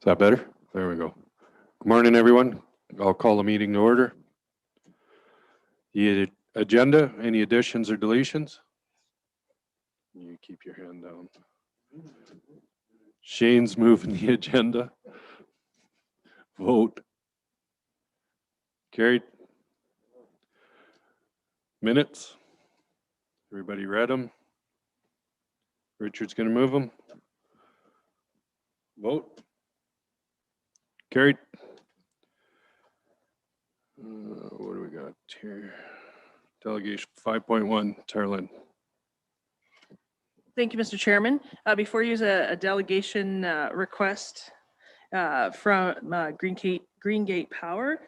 that better? There we go. Good morning, everyone. I'll call the meeting to order. The agenda, any additions or deletions? You keep your hand down. Shane's moving the agenda. Vote. Carried. Minutes. Everybody read them? Richard's going to move them. Vote. Carried. What do we got here? Delegation 5.1, Tarlin. Thank you, Mr. Chairman. Before you use a delegation request from Greengate Power,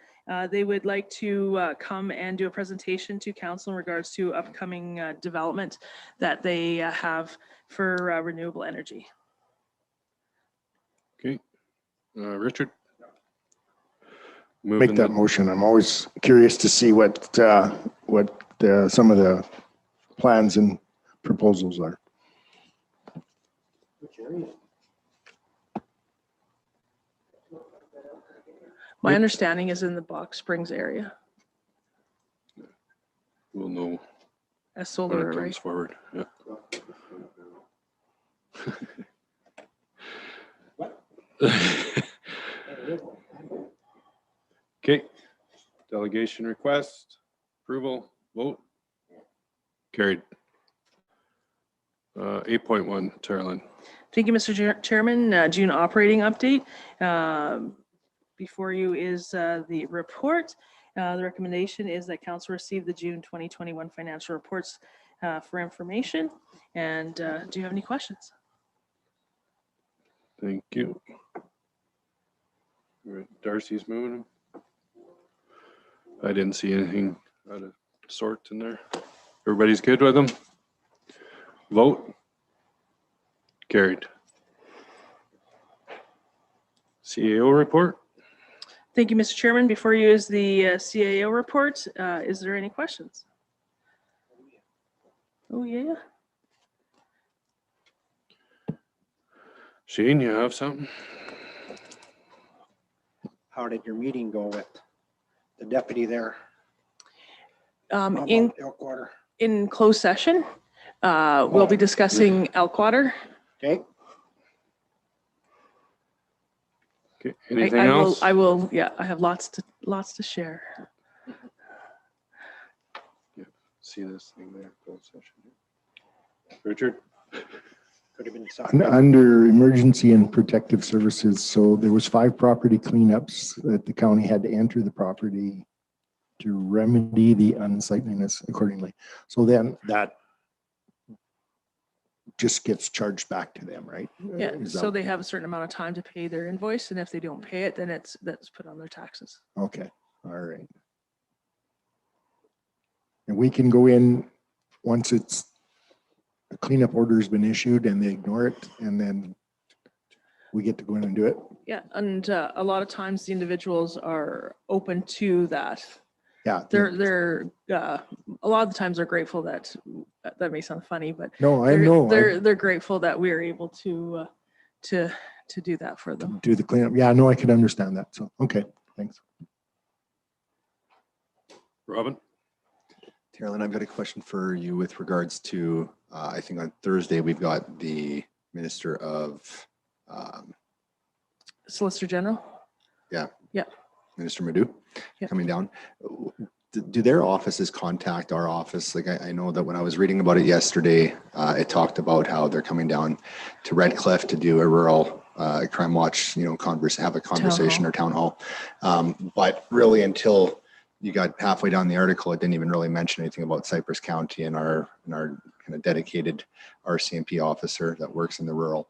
they would like to come and do a presentation to council in regards to upcoming development that they have for renewable energy. Okay. Richard? Make that motion. I'm always curious to see what some of the plans and proposals are. My understanding is in the Box Springs area We'll know as when solar it array. comes forward. Yeah. Okay. Delegation request, approval, vote. Carried. 8.1, Tarlin. Thank you, Mr. Chairman. June operating update. Before you is the report. The recommendation is that council receive the June 2021 financial reports for information. And do you have any questions? Thank you. All right, Darcy's moving them. I didn't see anything out of sort in there. Everybody's good with them? Vote. Carried. CAO report? Thank you, Mr. Chairman. Before you is the CAO report, is there any questions? Oh, yeah. Shane, you have something? How did your meeting go with the deputy there? In About Elkwater? in closed session, we'll be discussing Elkwater. Okay, Okay, anything else? I will, yeah, I have lots to share. See this thing there, closed session. Richard? could have been something. Under emergency and protective services, so there was 5 property cleanups that the county had to enter the property to remedy the unsightliness accordingly. So then that just gets charged back to them, right? Yeah, Is so that- they have a certain amount of time to pay their invoice, and if they don't pay it, then that's put on their taxes. Okay, all right. And we can go in once it's a cleanup order has been issued and they ignore it, and then we get to go in and do it. Yeah, and a lot of times the individuals are open to that. Yeah. They're a lot of the times they're grateful that may sound funny, but No, I they're, know. they're grateful that we're able to do that for them. Do the cleanup. Yeah, no, I can understand that. So, okay, thanks. Robin? Carolyn, I've got a question for you with regards to, I think on Thursday, we've got the Minister of, Solicitor General? Minister Madhu Yeah. coming down. Do their offices contact our office? Like I know that when I was reading about it yesterday, it talked about how they're coming down to Red Cliff to do a rural crime watch, have a conversation or town hall. But really until you got halfway down the article, it didn't even really mention anything about Cypress County and our kind of dedicated RCMP officer that works in the rural.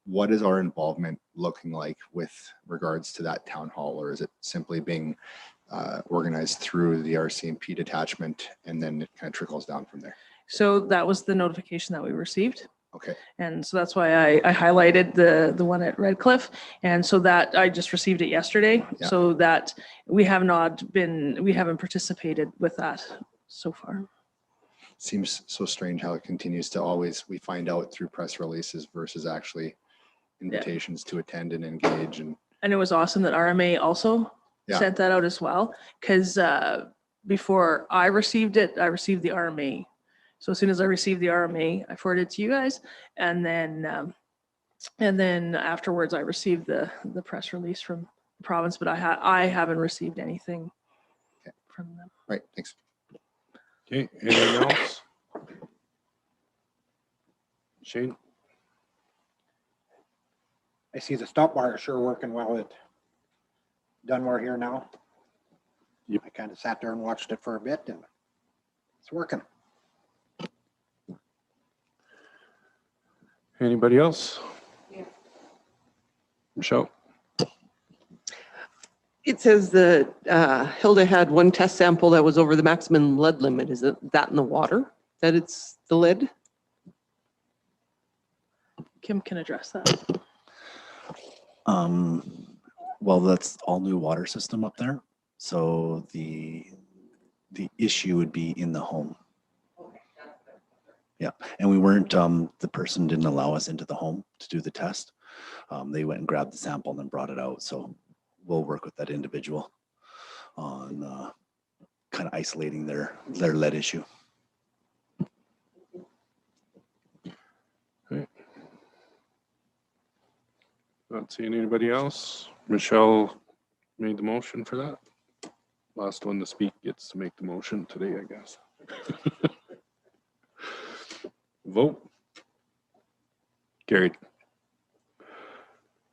What is our involvement looking like with regards to that town hall, or is it simply being organized through the RCMP detachment and then it kind of trickles down from there? So that was the notification that we received. Okay. And so that's why I highlighted the one at Red Cliff. And so that I just received it yesterday. Yeah. So that we haven't participated with that so far. Seems so strange how it continues to always, we find out through press releases versus actually invitations to attend and engage. And And it was awesome that RMA also Yeah. sent that out as well, because before I received it, I received the RMA. So as soon as I received the RMA, I forwarded it to you guys, and then afterwards I received the press release from the province, but I haven't received anything from them. right, thanks. Okay, anything else? Shane? I see the stop bar is sure working well at Dunmore here now. Yep. I kind of sat there and watched it for a bit and it's working. Anybody else? Michelle? It says that Hilda had one test sample that was over the maximum lead limit. Is it that in the water, that it's the lead? Kim can address that. Well, that's all new water system up there. So the issue would be in the home. Yeah, and we weren't, the person didn't allow us into the home to do the test. They went and grabbed the sample and then brought it out. So we'll work with that individual on kind of isolating their lead issue. Not seeing anybody else. Michelle made the motion for that. Last one to speak gets to make the motion today, I guess. Vote. Carried.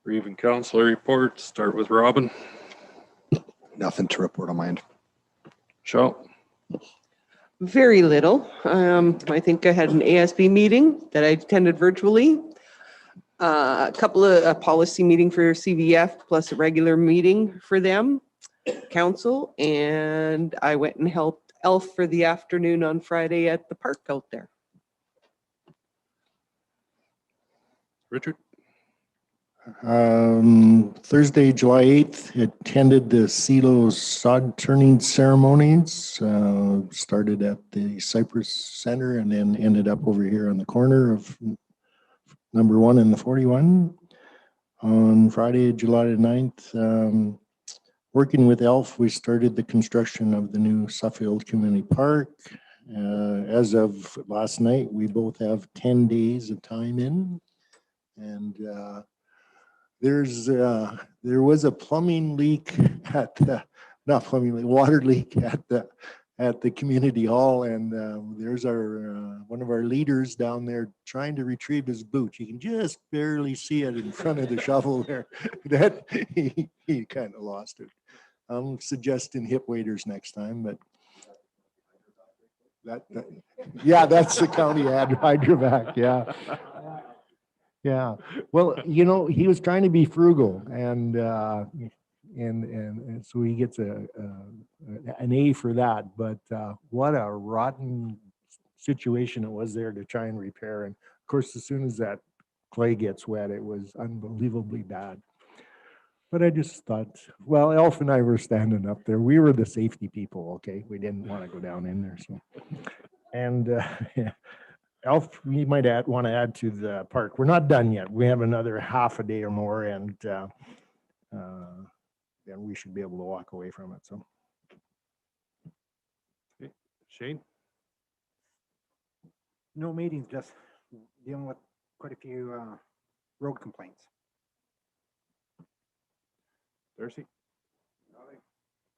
Reeve councilor report. Start with Robin. Nothing to report on my end. Michelle. Very little. I think I had an ASB meeting that I attended virtually. A couple of a policy meeting for CVF plus a regular meeting for them, council, and I went and helped Elf for the afternoon on Friday at the park out there. Richard. Thursday, July 8th, attended the CELO sod turning ceremonies. Started at the Cypress Center and then ended up over here on the corner of number 1 and the 41. On Friday, July 9th, working with ELF, we started the construction of the new Suffield Community Park. As of last night, we both have 10 days of time in. And there was a plumbing leak at the, not plumbing leak, water leak at the community hall, and there's our one of our leaders down there trying to retrieve his boot. You can just barely see it in front of the shovel there. That he kind of lost it. I'm suggesting hip waders next time, but yeah, that's the county hydrovac. Yeah. Yeah, well, you know, he was trying to be frugal, and so he gets an A for that. But what a rotten situation it was there to try and repair. And of course, as soon as that clay gets wet, it was unbelievably bad. But I just thought, well, Elf and I were standing up there. We were the safety people. Okay, we didn't want to go down in there. So, and yeah. Elf, we might want to add to the park. We're not done yet. We have another half a day or more, and then we should be able to walk away from it. So, Shane. No meetings, just dealing with quite a few road complaints. Darcy.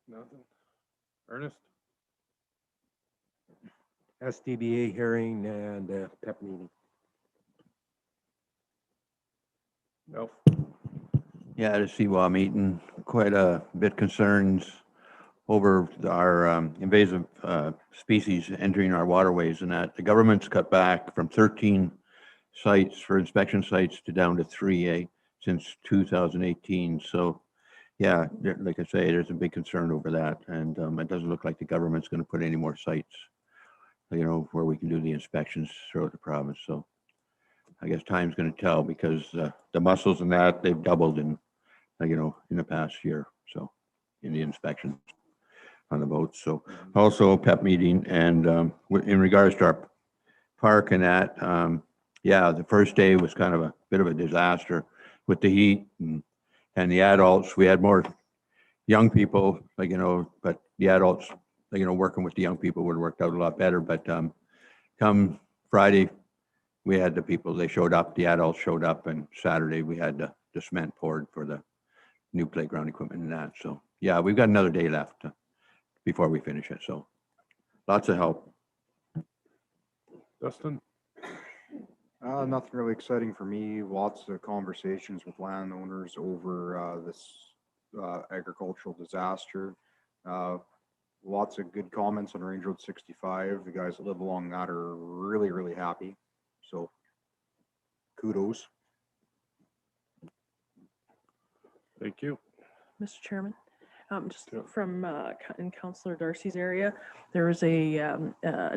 Nothing. Ernest. SDBA hearing and PEP meeting. No. Yeah, the CWA meeting, quite a bit concerns over our invasive species entering our waterways, and that the government's cut back from 13 sites for inspection sites to down to 3 since 2018. So yeah, like I say, there's a big concern over that, and it doesn't look like the government's going to put any more sites, you know, where we can do the inspections throughout the province. So I guess time's going to tell, because the mussels and that, they've doubled in, you know, in the past year. So in the inspections on the boats. So also a PEP meeting, and in regards to our park and that, yeah, the first day was kind of a bit of a disaster. with the heat and the adults. We had more young people, like, but the adults, like, working with the young people would have worked out a lot better. But come Friday, we had the people, they showed up, the adults showed up, and Saturday we had the cement poured for the new playground equipment and that. So yeah, we've got another day left before we finish it. So lots of help. Dustin? Nothing really exciting for me. Lots of conversations with landowners over this agricultural disaster. Lots of good comments on Range Road 65. The guys that live along that are really, really happy. So kudos. Thank you. Mr. Chairman, just Yeah. from in Councillor Darcy's area, there was a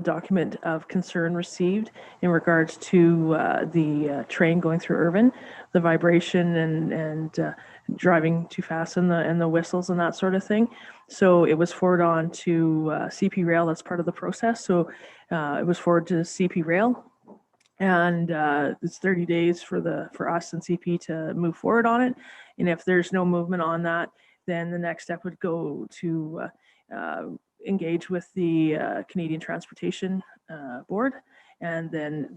document of concern received in regards to the train going through Irvine, the vibration and driving too fast and the whistles and that sort of thing. So it was forwarded on to CP Rail. That's part of the process. So it was forwarded to CP Rail. And it's 30 days for us and CP to move forward on it. And if there's no movement on that, then the next step would go to engage with the Canadian Transportation Board. And then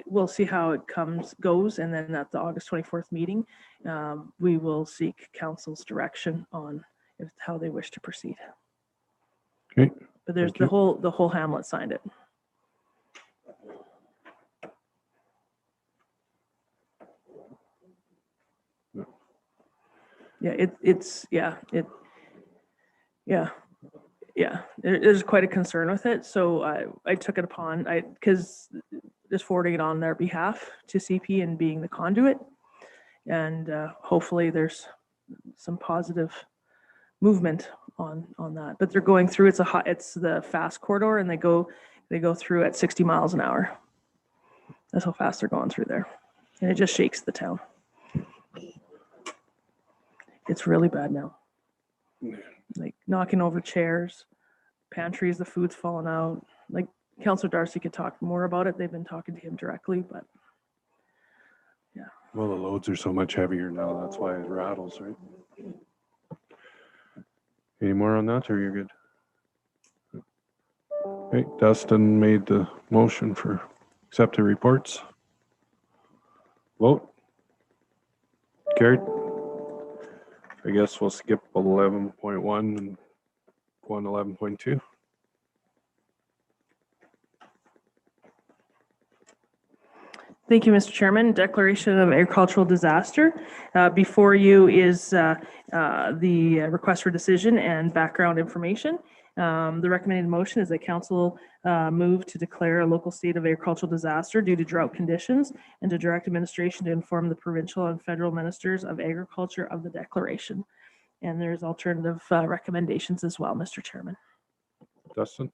we'll see how it goes. And then at the August 24th meeting, we will seek council's direction on how they wish to proceed. Okay. But there's Thank you. the whole hamlet signed it. There's quite a concern with it. So I took it upon, because just forwarding it on their behalf to CP and being the conduit. And hopefully there's some positive movement on that. But they're going through, it's the fast corridor, and they go through at 60 miles an hour. That's how fast they're going through there. And it just shakes the town. It's really bad now. Like knocking over chairs, pantries, the food's falling out. Like Councillor Darcy could talk more about it. They've been talking to him directly, but yeah. Well, the loads are so much heavier now. That's why it rattles, right? Any more on that, or you're good? Okay, Dustin made the motion for accepted reports. Vote. Carried. I guess we'll skip 11.1 and go on 11.2. Thank you, Mr. Chairman. Declaration of agricultural disaster. Before you is the request for decision and background information. The recommended motion is that council move to declare a local state of agricultural disaster due to drought conditions and to direct administration to inform the provincial and federal ministers of agriculture of the declaration. And there's alternative recommendations as well, Mr. Chairman. Dustin?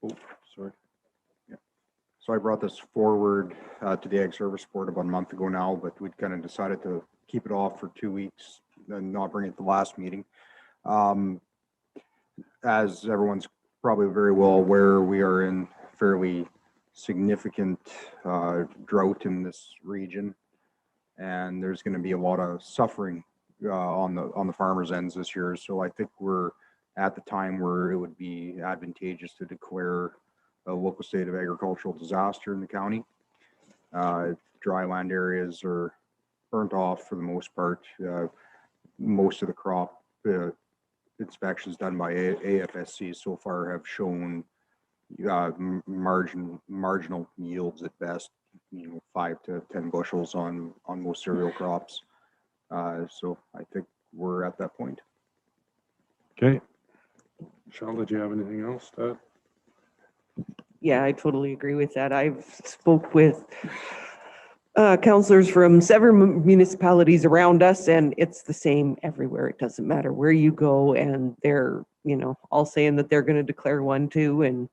Oh, sorry. So I brought this forward to the Ag Service Board about a month ago now, but we'd kind of decided to keep it off for 2 weeks and not bring it to the last meeting. As everyone's probably very well aware, we are in fairly significant drought in this region, and there's going to be a lot of suffering on the farmers' ends this year. So I think we're at the time where it would be advantageous to declare a local state of agricultural disaster in the county. Dry land areas are burnt off for the most part. Most of the crop inspections done by AFSC so far have shown marginal yields at best, 5 to 10 bushels on most cereal crops. So I think we're at that point. Okay. Michelle, did you have anything else to add? Yeah, I totally agree with that. I've spoke with councillors from several municipalities around us, and it's the same everywhere. It doesn't matter where you go, and they're, all saying that they're going to declare one too. And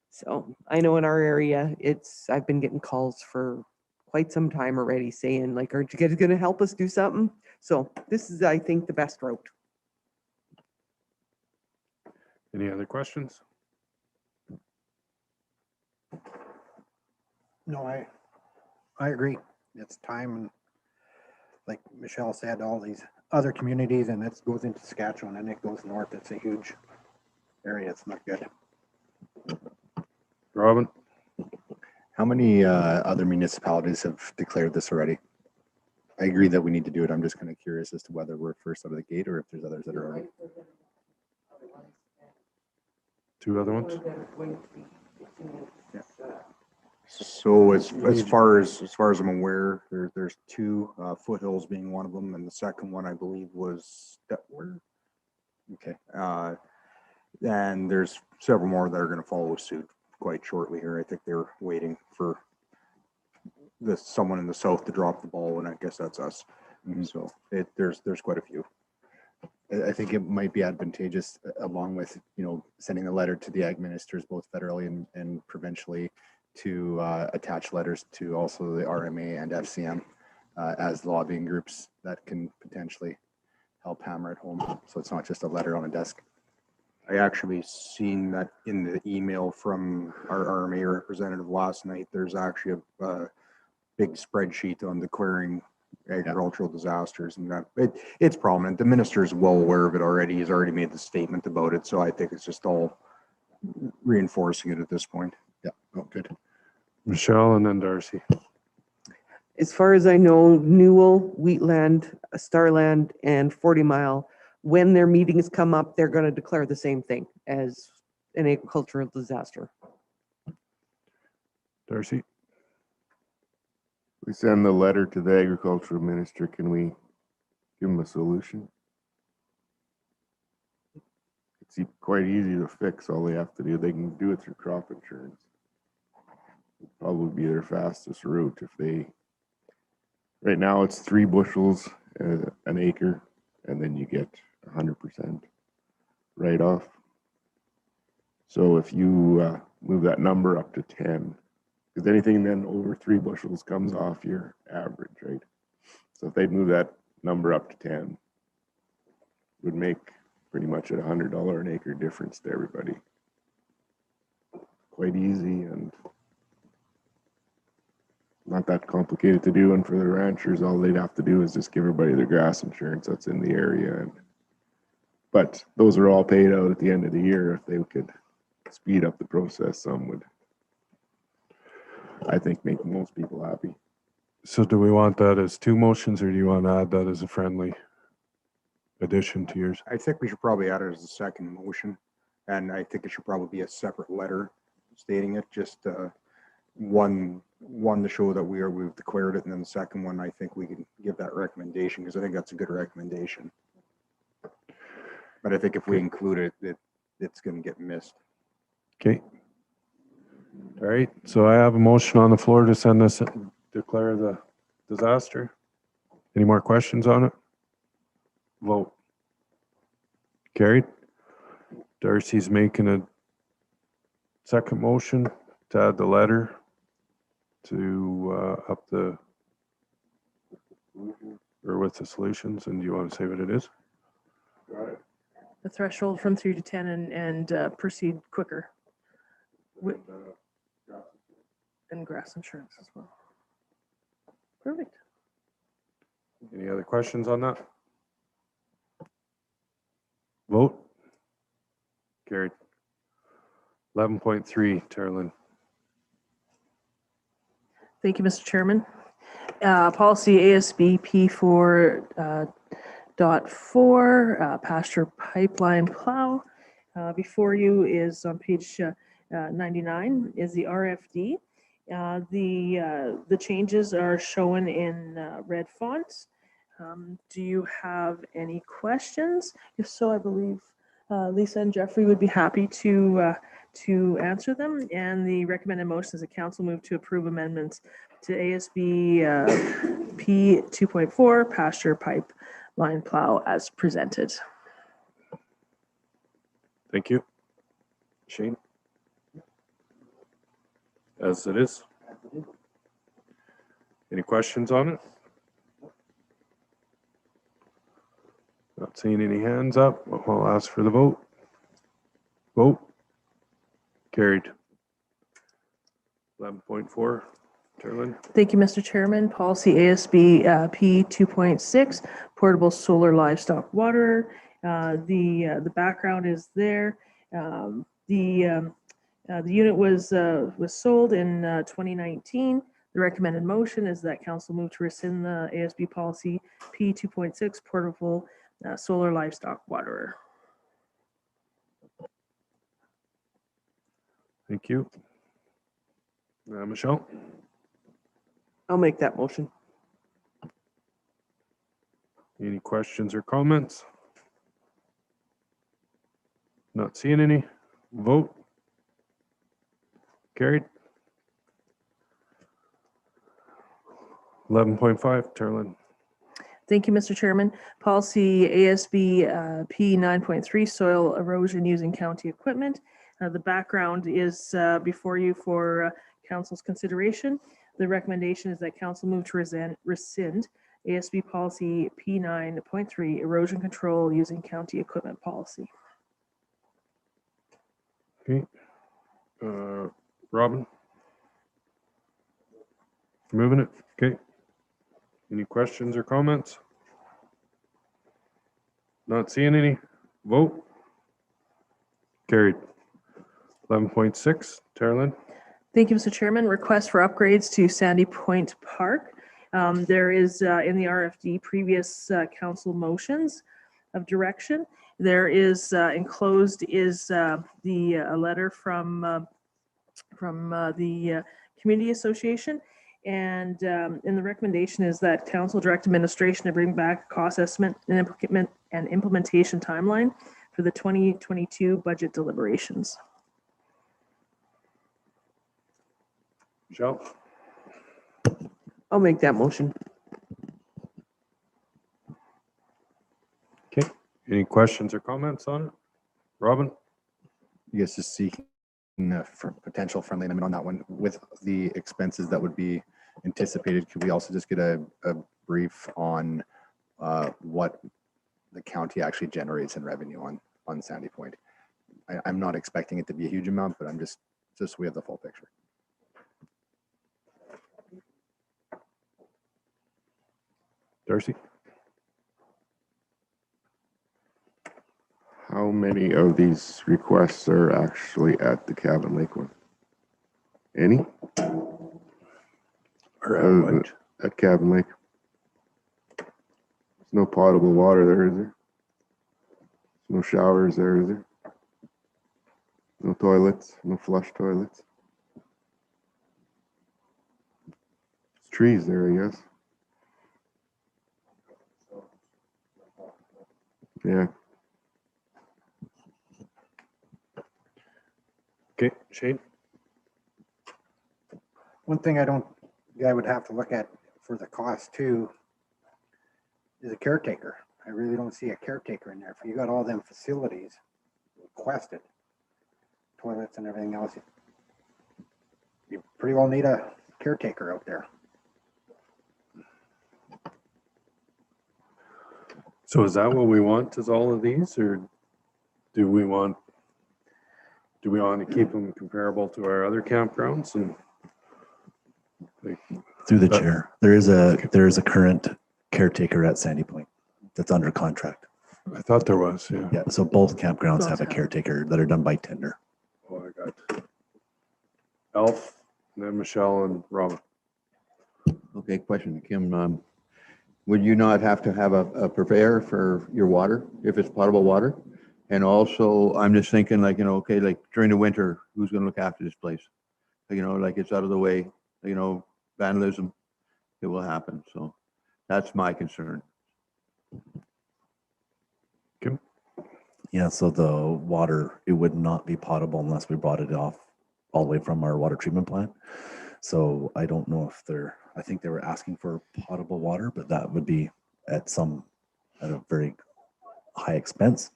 so I know in our area, I've been getting calls for quite some time already saying, like, are you guys going to help us do something? So this is, I think, the best route. Any other questions? No, I agree. It's time, and like Michelle said, all these other communities, and it goes into Saskatchewan and it goes north. It's a huge area. It's not good. Robin? How many other municipalities have declared this already? I agree that we need to do it. I'm just kind of curious as to whether we're first out of the gate or if there's others that are already. 2 other ones? So as far as I'm aware, there's 2, Foothills being one of them, and the second one I believe was Detwar. Okay. And there's several more that are going to follow suit quite shortly here. I think they're waiting for someone in the south to drop the ball, and I guess that's us. So there's quite a few. I think it might be advantageous, along with, sending a letter to the ag ministers, both federally and provincially, to attach letters to also the RMA and FCM as lobbying groups that can potentially help hammer it home. So it's not just a letter on a desk. I actually seen that in the email from our RMA representative last night. There's actually a big spreadsheet on declaring agricultural disasters, and that it's prominent. The minister is well aware of it already. He's already made the statement about it. So I think it's just all reinforcing it at this point. Yeah. Oh, good. Michelle and then Darcy. As far as I know, Newell, Wheatland, Starland, and 40 Mile, when their meetings come up, they're going to declare the same thing as an agricultural disaster. Darcy? We send the letter to the agricultural minister. Can we give them a solution? It's quite easy to fix. All they have to do, they can do it through crop insurance. It'd probably be their fastest route if they, right now it's 3 bushels an acre, and then you get 100% write off. So if you move that number up to 10, because anything then over 3 bushels comes off your average, right? So if they'd move that number up to 10, it would make pretty much a $100 an acre difference to everybody. Quite easy and not that complicated to do. And for the ranchers, all they'd have to do is just give everybody their grass insurance that's in the area. But those are all paid out at the end of the year. If they could speed up the process, some would, I think, make most people happy. So do we want that as 2 motions, or do you want to add that as a friendly addition to yours? I think we should probably add it as a second motion, and I think it should probably be a separate letter stating it, just one to show that we've declared it, and then the second one, I think we can give that recommendation, because I think that's a good recommendation. But I think if we include it, it's going to get missed. Okay. All right, so I have a motion on the floor to send this, declare the disaster. Any more questions on it? Vote. Carried. Darcy's making a second motion to add the letter to up the, or with the solutions, and do you want to say what it is? The threshold from 3 to 10 and proceed quicker. And grass insurance as well. Perfect. Any other questions on that? Vote. Carried. 11.3, Terlin. Thank you, Mr. Chairman. Policy ASB P4.4, pasture pipeline plow. Before you is on page 99 is the RFD. The changes are shown in red fonts. Do you have any questions? If so, I believe Lisa and Jeffrey would be happy to answer them. And the recommended motion is a council move to approve amendments to ASB P 2.4 pasture pipeline plow as presented. Thank you. Shane? As it is. Any questions on it? Not seeing any hands up. I'll ask for the vote. Vote. Carried. 11.4. Terlin. Thank you, Mr. Chairman. Policy ASB P 2.6, portable solar livestock waterer. The background is there. The unit was sold in 2019. The recommended motion is that council move to rescind the ASB policy P 2.6, portable solar livestock waterer. Thank you. Michelle? I'll make that motion. Any questions or comments? Not seeing any. Vote. Carried. 11.5, Terlin. Thank you, Mr. Chairman. Policy ASB P 9.3, soil erosion using county equipment. The background is before you for council's consideration. The recommendation is that council move to rescind ASB policy P 9.3, erosion control using county equipment policy. Okay. Robin? Moving it. Okay. Any questions or comments? Not seeing any. Vote. Carried. 11.6, Terlin. Thank you, Mr. Chairman. Request for upgrades to Sandy Point Park. There is in the RFD previous council motions of direction. There is enclosed is a letter from the Community Association. And the recommendation is that council direct administration to bring back a cost estimate and implementation timeline for the 2022 budget deliberations. Michelle? I'll make that motion. Okay. Any questions or comments on it? Robin? I guess just seeking for potential friendly amendment on that one with the expenses that would be anticipated. Could we also just get a brief on what the county actually generates in revenue on Sandy Point? I'm not expecting it to be a huge amount, but I'm just so we have the full picture. Darcy? How many of these requests are actually at the Cabin Lake one? Any? Or at Cabin Lake? There's no potable water there, is there? No showers there, is there? No toilets, no flush toilets. There's trees there, I guess. Yeah. Okay, Shane? One thing I would have to look at for the cost too is a caretaker. I really don't see a caretaker in there. If you got all them facilities requested, toilets and everything else, you pretty well need a caretaker out there. So is that what we want, is all of these, or do we want to keep them comparable to our other campgrounds? And like, Through the chair, there is a current caretaker at Sandy Point that's under contract. I thought there was, yeah. Yeah, so both campgrounds have a caretaker that are done by tender. Oh, I got Alf, and then Michelle and Robin. Okay, question, Kim. Would you not have to have a purveyor for your water if it's potable water? And also, I'm just thinking like, okay, like during the winter, who's going to look after this place? Like it's out of the way, vandalism, it will happen. So that's my concern. Kim? Yeah, so the water, it would not be potable unless we brought it off all the way from our water treatment plant. So I don't know if I think they were asking for potable water, but that would be at a very high expense.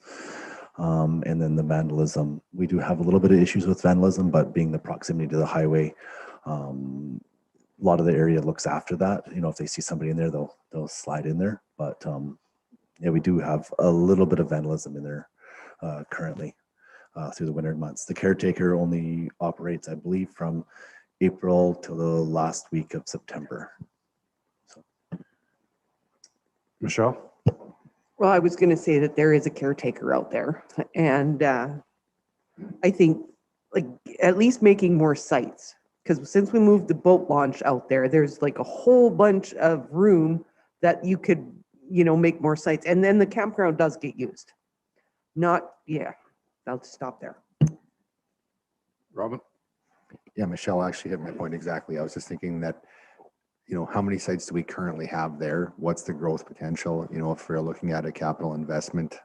And then the vandalism, we do have a little bit of issues with vandalism, but being the proximity to the highway, a lot of the area looks after that. If they see somebody in there, they'll slide in there. But yeah, we do have a little bit of vandalism in there currently through the winter months. The caretaker only operates, I believe, from April till the last week of September. Michelle? Well, I was going to say that there is a caretaker out there, and I think like at least making more sites, because since we moved the boat launch out there, there's like a whole bunch of room that you could, make more sites, and then the campground does get used. I'll just stop there. Robin? Yeah, Michelle actually hit my point exactly. I was just thinking that, how many sites do we currently have there? What's the growth potential? If we're looking at a capital investment,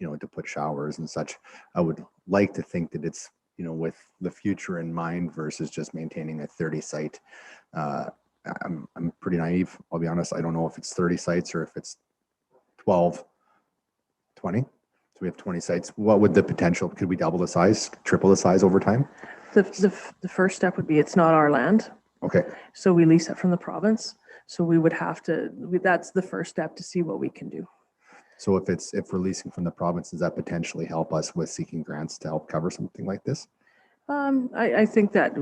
to put showers and such, I would like to think that it's, with the future in mind versus just maintaining a 30 site. I'm pretty naive. I'll be honest. I don't know if it's 30 sites or if it's 12, 20. So we have 20 sites. What would the potential, could we double the size, triple the size over time? The first step would be, it's not our land. Okay. So we lease it from the province. So we would have to, that's the first step to see what we can do. So if we're leasing from the province, does that potentially help us with seeking grants to help cover something like this? I think that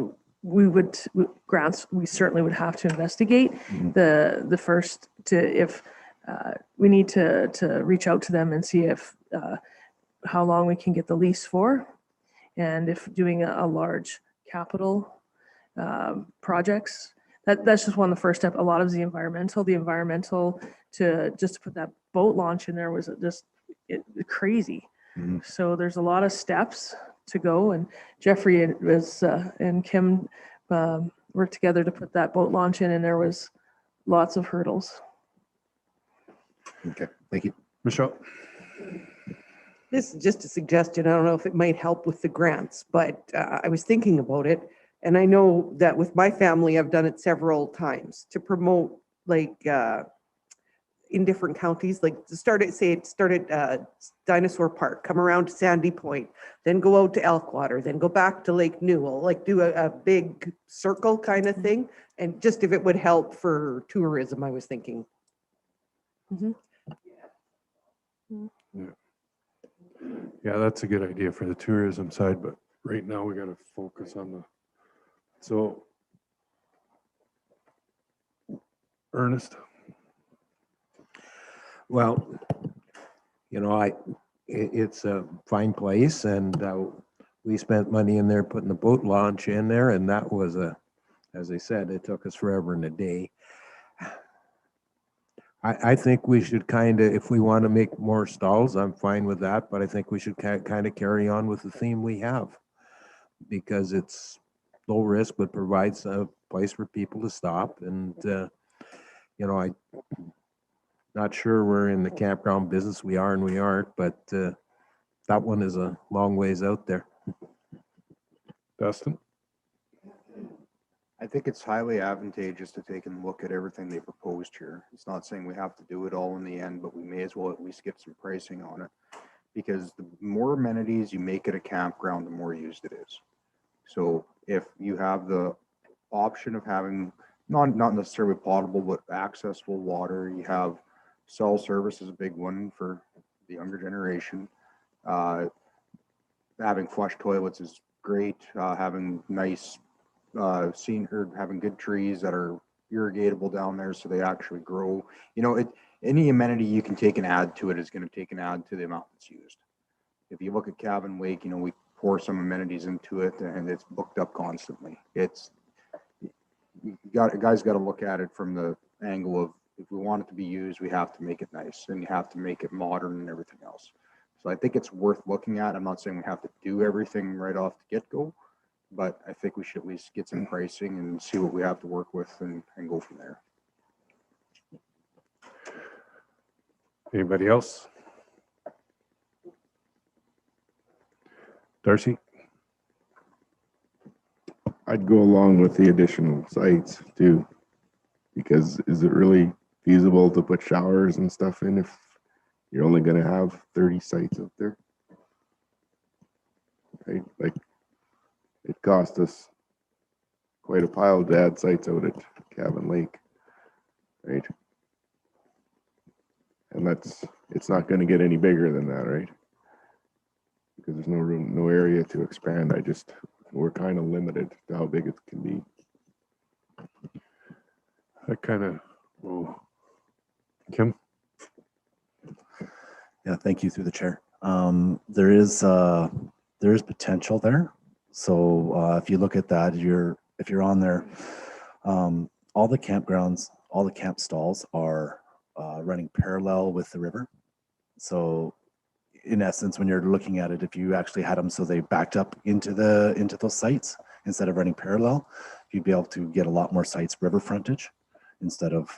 grants, we certainly would have to investigate. The first if we need to reach out to them and see if how long we can get the lease for, and if doing a large capital projects, that's just one of the first step. A lot of the environmental to put that boat launch in there was just crazy. So there's a lot of steps to go, and Jeffrey and Kim worked together to put that boat launch in, and there was lots of hurdles. Okay, thank you. Michelle? This is just a suggestion. I don't know if it might help with the grants, but I was thinking about it. And I know that with my family, I've done it several times to promote in different counties, like start at Dinosaur Park, come around to Sandy Point, then go out to Elkwater, then go back to Lake Newell, like do a big circle kind of thing. And just if it would help for tourism, I was thinking. Yeah, that's a good idea for the tourism side, but right now we got to focus on so Ernest? Well, it's a fine place, and we spent money in there putting the boat launch in there, and that was as I said, it took us forever and a day. I think we should if we want to make more stalls, I'm fine with that, but I think we should kind of carry on with the theme we have, because it's low risk, but provides a place for people to stop. And, I'm not sure we're in the campground business. We are and we aren't, but that one is a long ways out there. Dustin? I think it's highly advantageous to take a look at everything they proposed here. It's not saying we have to do it all in the end, but we may as well at least get some pricing on it, because the more amenities you make at a campground, the more used it is. So if you have the option of having not necessarily potable, but accessible water, you have cell service is a big one for the younger generation. Having flush toilets is great. Having nice having good trees that are irrigatable down there so they actually grow. Any amenity you can take and add to it is going to take and add to the amount that's used. If you look at Cabin Lake, we pour some amenities into it and it's booked up constantly. Guys got to look at it from the angle of, if we want it to be used, we have to make it nice, and you have to make it modern and everything else. So I think it's worth looking at. I'm not saying we have to do everything right off the get-go, but I think we should at least get some pricing and see what we have to work with and go from there. Anybody else? Darcy? I'd go along with the additional sites too, because is it really feasible to put showers and stuff in if you're only going to have 30 sites out there? Right? Like, it cost us quite a pile to add sites out at Cabin Lake, right? And it's not going to get any bigger than that, right? Because there's no room, no area to expand. We're kind of limited to how big it can be. I kind of, oh, Kim? Yeah, thank you through the chair. There is potential there. So if you look at that, if you're on there, all the campgrounds, all the camp stalls are running parallel with the river. So in essence, when you're looking at it, if you actually had them so they backed up into those sites instead of running parallel, you'd be able to get a lot more sites river frontage instead of.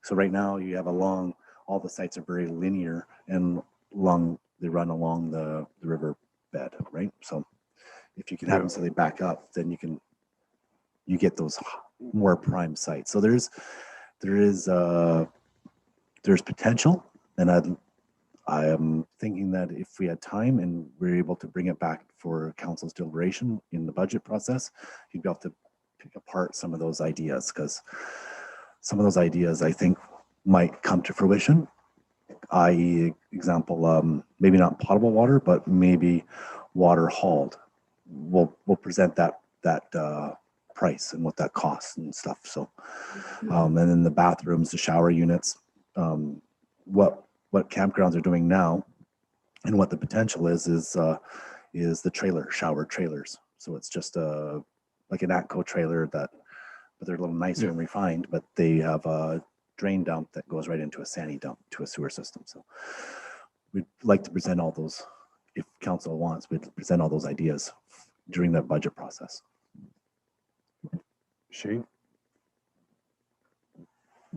So right now you have all the sites are very linear and they run along the river bed, right? So if you can have them so they back up, then you get those more prime sites. So there's potential, and I am thinking that if we had time and we're able to bring it back for council's deliberation in the budget process, you'd be able to pick apart some of those ideas, because some of those ideas I think might come to fruition, i.e. example, maybe not potable water, but maybe water hauled. We'll present that price and what that costs and stuff. So, and then the bathrooms, the shower units, what campgrounds are doing now, and what the potential is the shower trailers. So it's just like an ATCO trailer but they're a little nicer and refined, but they have a drain dump that goes right into a sandy dump to a sewer system. So we'd like to present all those, if council wants, we'd present all those ideas during that budget process. Shane?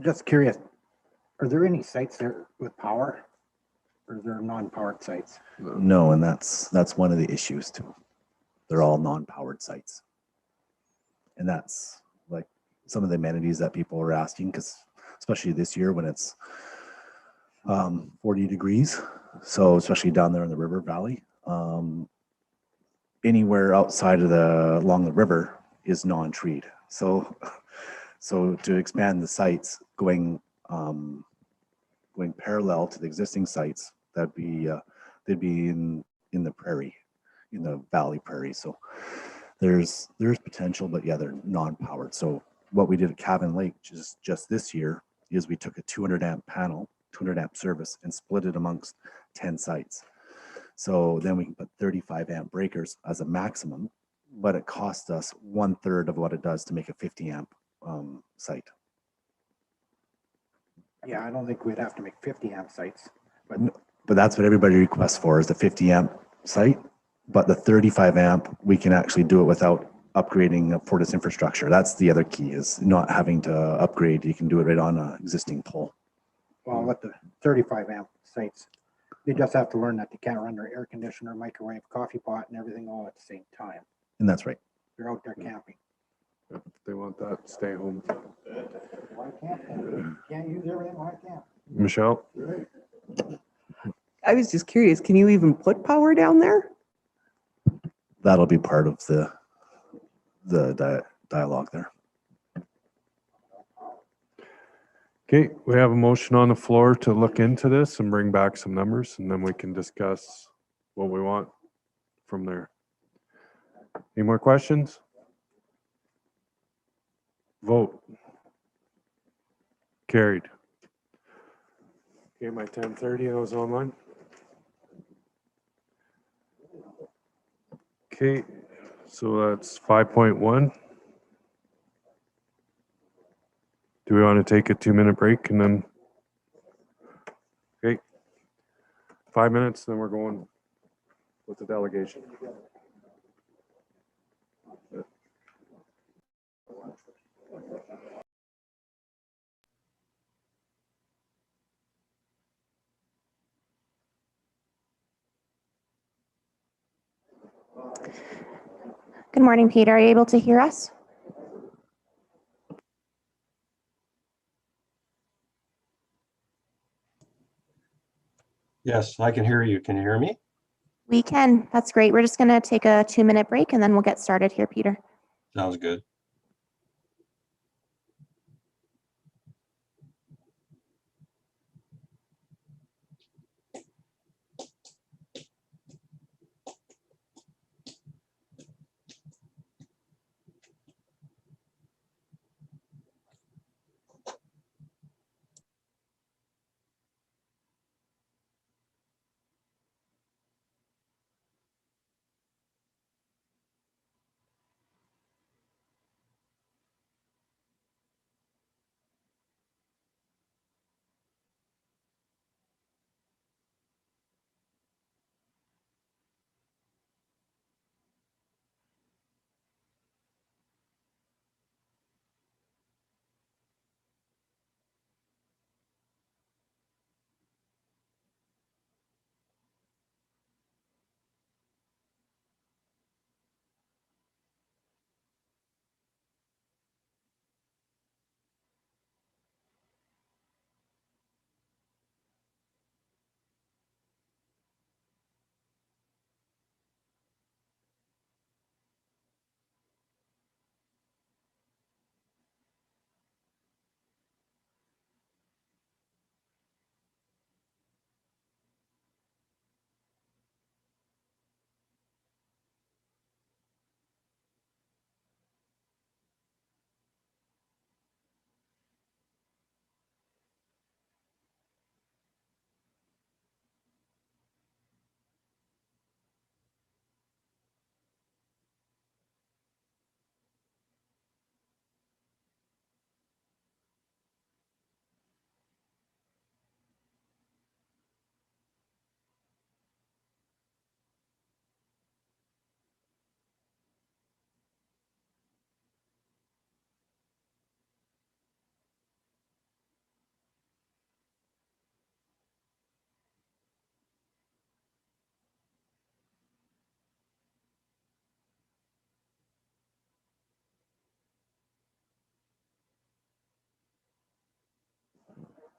Just curious, are there any sites there with power? Or is there non-powered sites? No, and that's one of the issues too. They're all non-powered sites. And that's like some of the amenities that people are asking, because especially this year when it's 40 degrees. So especially down there in the river valley, anywhere outside of along the river is non-treed. So to expand the sites going parallel to the existing sites, they'd be in the prairie, in the valley prairie. So there's potential, but yeah, they're non-powered. So what we did at Cabin Lake just this year is we took a 200 amp panel, 200 amp service, and split it amongst 10 sites. So then we can put 35 amp breakers as a maximum, but it cost us 1/3 of what it does to make a 50 amp site. Yeah, I don't think we'd have to make 50 amp sites, but But that's what everybody requests for, is the 50 amp site. But the 35 amp, we can actually do it without upgrading Fortis infrastructure. That's the other key, is not having to upgrade. You can do it right on an existing pole. well, with the 35 amp sites, they just have to learn that they can't run their air conditioner, microwave, coffee pot, and everything all at the same time. And that's right. They're out there camping. If they want that, stay home. Why can't they? Can't use everything, why can't? Michelle? I was just curious, can you even put power down there? That'll be part of the dialogue there. Okay, we have a motion on the floor to look into this and bring back some numbers, and then we can discuss what we want from there. Any more questions? Vote. Carried. Okay, my 10:30, I was online. Okay, so that's 5.1. Do we want to take a 2-minute break and then? Okay. 5 minutes, then we're going with the delegation. Good morning, Peter. Are you able to hear us? Yes, I can hear you. Can you hear me? We can. That's great. We're just going to take a 2-minute break and then we'll get started here, Peter. Sounds good.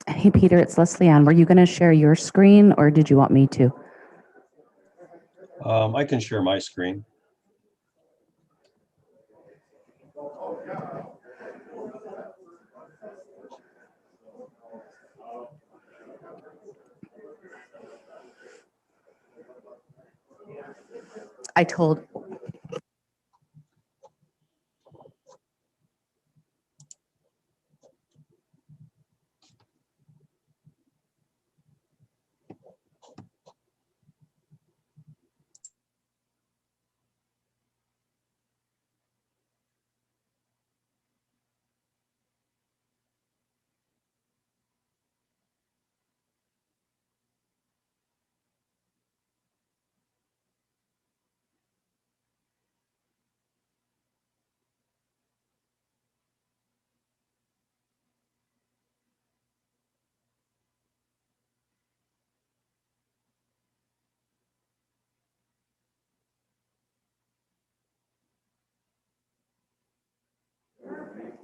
Hey, Peter, it's Leslie Ann. Were you going to share your screen or did you want me to? I can share my screen. I told.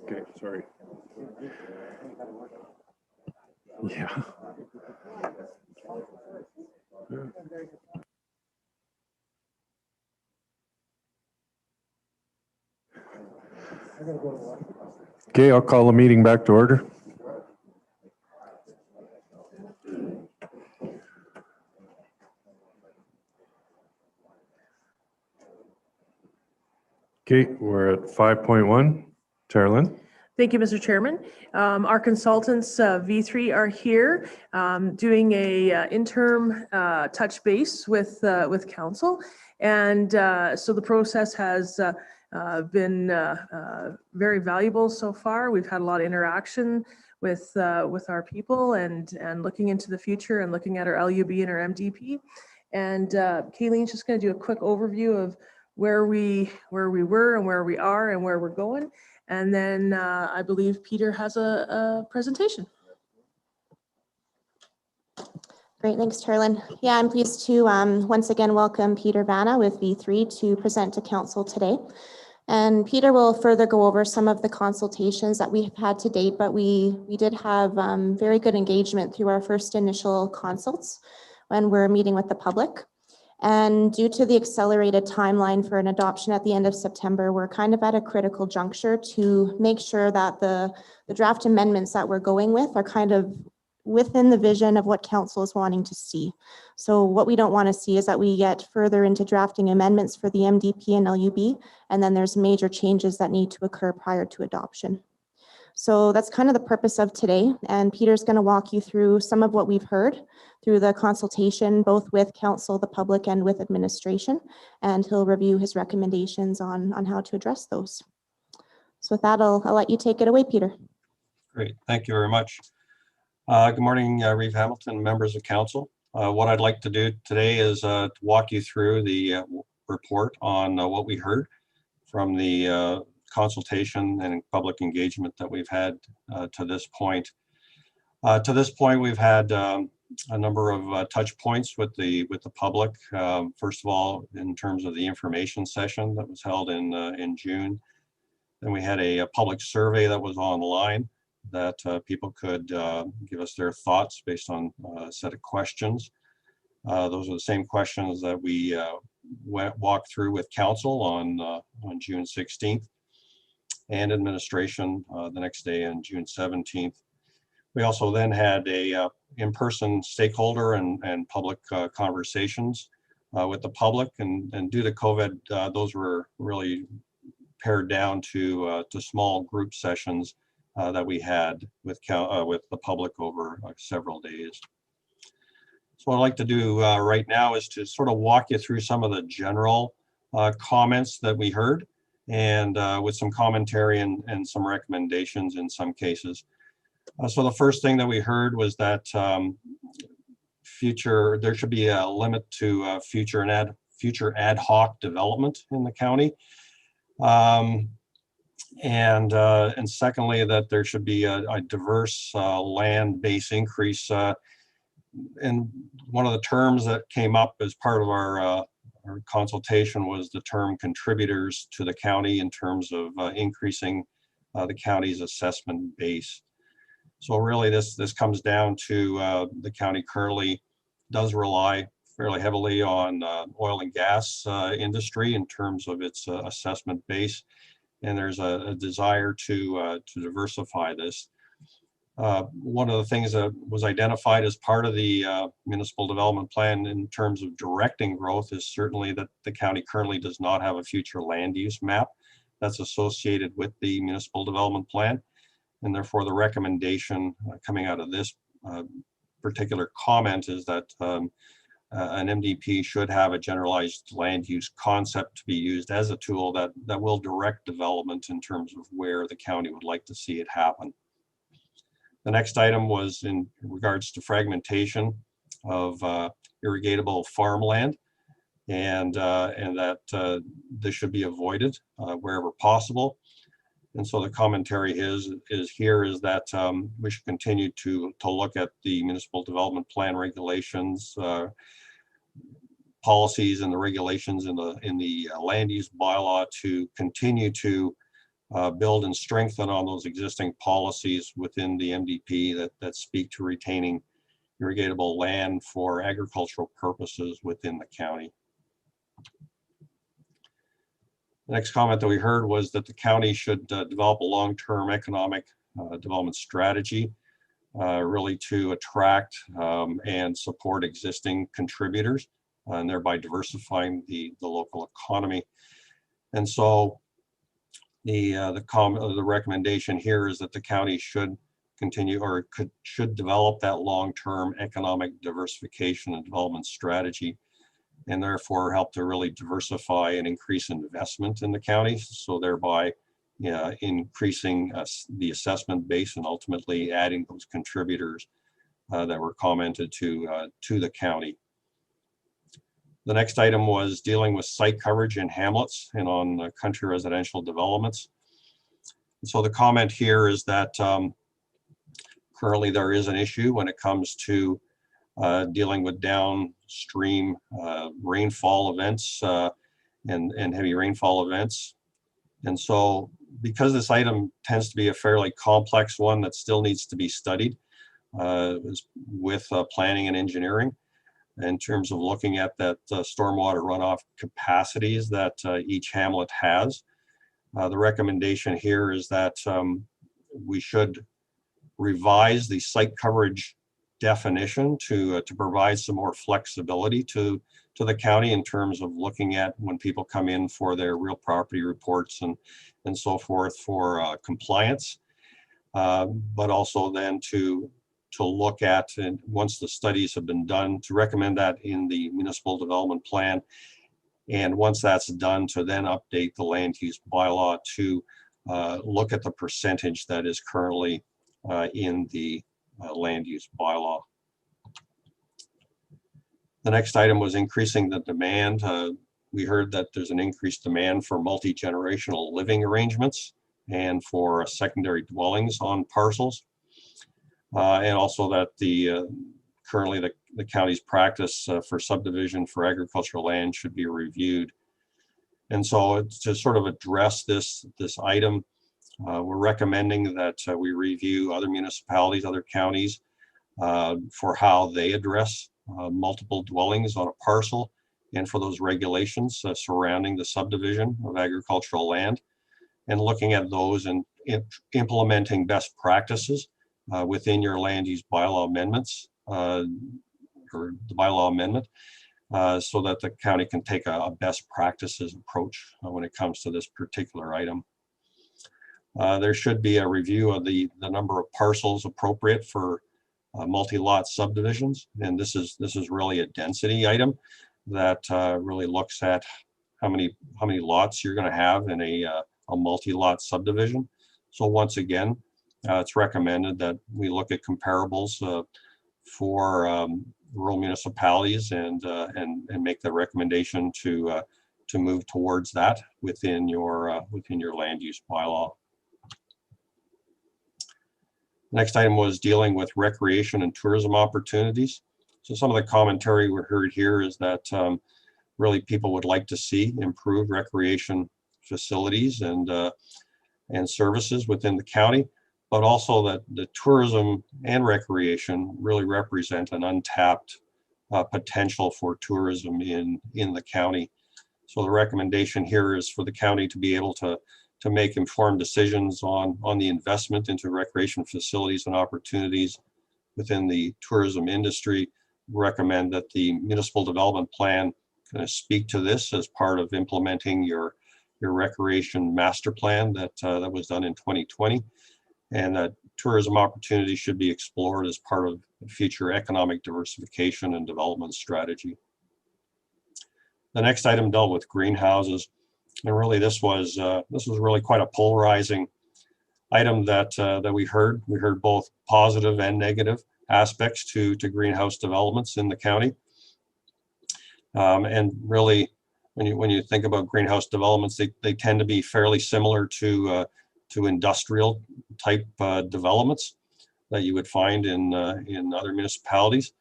Okay, sorry. Yeah. Okay, I'll call the meeting back to order. Okay, we're at 5.1. Terlyn? Thank you, Mr. Chairman. Our consultants, V3, are here doing a interim touch base with council. And so the process has been very valuable so far. We've had a lot of interaction with our people and looking into the future and looking at our LUB and our MDP. And Kayleen's just going to do a quick overview of where we were and where we are and where we're going. And then I believe Peter has a presentation. Great, thanks, Terlyn. Yeah, I'm pleased to once again welcome Peter Vanna with V3 to present to council today. And Peter will further go over some of the consultations that we've had to date, but we did have very good engagement through our first initial consults when we're meeting with the public. And due to the accelerated timeline for an adoption at the end of September, we're kind of at a critical juncture to make sure that the draft amendments that we're going with are kind of within the vision of what council is wanting to see. So what we don't want to see is that we get further into drafting amendments for the MDP and LUB, and then there's major changes that need to occur prior to adoption. So that's kind of the purpose of today. And Peter's going to walk you through some of what we've heard through the consultation, both with council, the public, and with administration. And he'll review his recommendations on how to address those. So with that, I'll let you take it away, Peter. Great, thank you very much. Good morning, Reeve Hamilton, members of council. What I'd like to do today is to walk you through the report on what we heard from the consultation and public engagement that we've had to this point. To this point, we've had a number of touch points with the public. First of all, in terms of the information session that was held in June. Then we had a public survey that was online that people could give us their thoughts based on a set of questions. Those are the same questions that we walked through with council on June 16th. And administration the next day on June 17th. We also then had a in-person stakeholder and public conversations with the public, and due to COVID, those were really pared down to small group sessions that we had with the public over several days. So what I'd like to do right now is to sort of walk you through some of the general comments that we heard, and with some commentary and some recommendations in some cases. So the first thing that we heard was that there should be a limit to future ad hoc development in the county. And secondly, that there should be a diverse land base increase. And one of the terms that came up as part of our consultation was the term contributors to the county in terms of increasing the county's assessment base. So really this comes down to the county currently does rely fairly heavily on oil and gas industry in terms of its assessment base. And there's a desire to diversify this. One of the things that was identified as part of the municipal development plan in terms of directing growth is certainly that the county currently does not have a future land use map that's associated with the municipal development plan. And therefore the recommendation coming out of this particular comment is that an MDP should have a generalized land use concept to be used as a tool that will direct development in terms of where the county would like to see it happen. The next item was in regards to fragmentation of irrigatable farmland, and that this should be avoided wherever possible. And so the commentary is that we should continue to look at the municipal development plan regulations, policies, and the regulations in the land use bylaw to continue to build and strengthen on those existing policies within the MDP that speak to retaining irrigatable land for agricultural purposes within the county. The next comment that we heard was that the county should develop a long-term economic development strategy, really to attract and support existing contributors, and thereby diversifying the local economy. And so the recommendation here is that the county should continue or should develop that long-term economic diversification and development strategy, and therefore help to really diversify and increase investment in the county, so thereby increasing the assessment base and ultimately adding those contributors that were commented to the county. The next item was dealing with site coverage in hamlets and on country residential developments. And so the comment here is that currently there is an issue when it comes to dealing with downstream rainfall events and heavy rainfall events. And so because this item tends to be a fairly complex one that still needs to be studied with planning and engineering, in terms of looking at that stormwater runoff capacities that each hamlet has. The recommendation here is that we should revise the site coverage definition to provide some more flexibility to the county in terms of looking at when people come in for their real property reports and so forth for compliance, but also then to look at, and once the studies have been done, to recommend that in the municipal development plan. And once that's done, to then update the land use bylaw to look at the percentage that is currently in the land use bylaw. The next item was increasing the demand. We heard that there's an increased demand for multi-generational living arrangements and for secondary dwellings on parcels. And also that currently the county's practice for subdivision for agricultural land should be reviewed. And so to sort of address this item, we're recommending that we review other municipalities, other counties for how they address multiple dwellings on a parcel and for those regulations surrounding the subdivision of agricultural land, and looking at those and implementing best practices within your land use bylaw amendments or the bylaw amendment so that the county can take a best practices approach when it comes to this particular item. There should be a review of the number of parcels appropriate for multi-lot subdivisions, and this is really a density item that really looks at how many lots you're going to have in a multi-lot subdivision. So once again, it's recommended that we look at comparables for rural municipalities and make the recommendation to move towards that within your land use bylaw. Next item was dealing with recreation and tourism opportunities. So some of the commentary we heard here is that really people would like to see improved recreation facilities and services within the county. but also that the tourism and recreation really represent an untapped potential for tourism in the county. So the recommendation here is for the county to be able to make informed decisions on the investment into recreation facilities and opportunities within the tourism industry. Recommend that the municipal development plan kind of speak to this as part of implementing your recreation master plan that was done in 2020, and that tourism opportunities should be explored as part of future economic diversification and development strategy. The next item dealt with greenhouses, and really this was really quite a polarizing item that we heard. We heard both positive and negative aspects to greenhouse developments in the county. And really, when you think about greenhouse developments, they tend to be fairly similar to industrial type developments that you would find in other municipalities.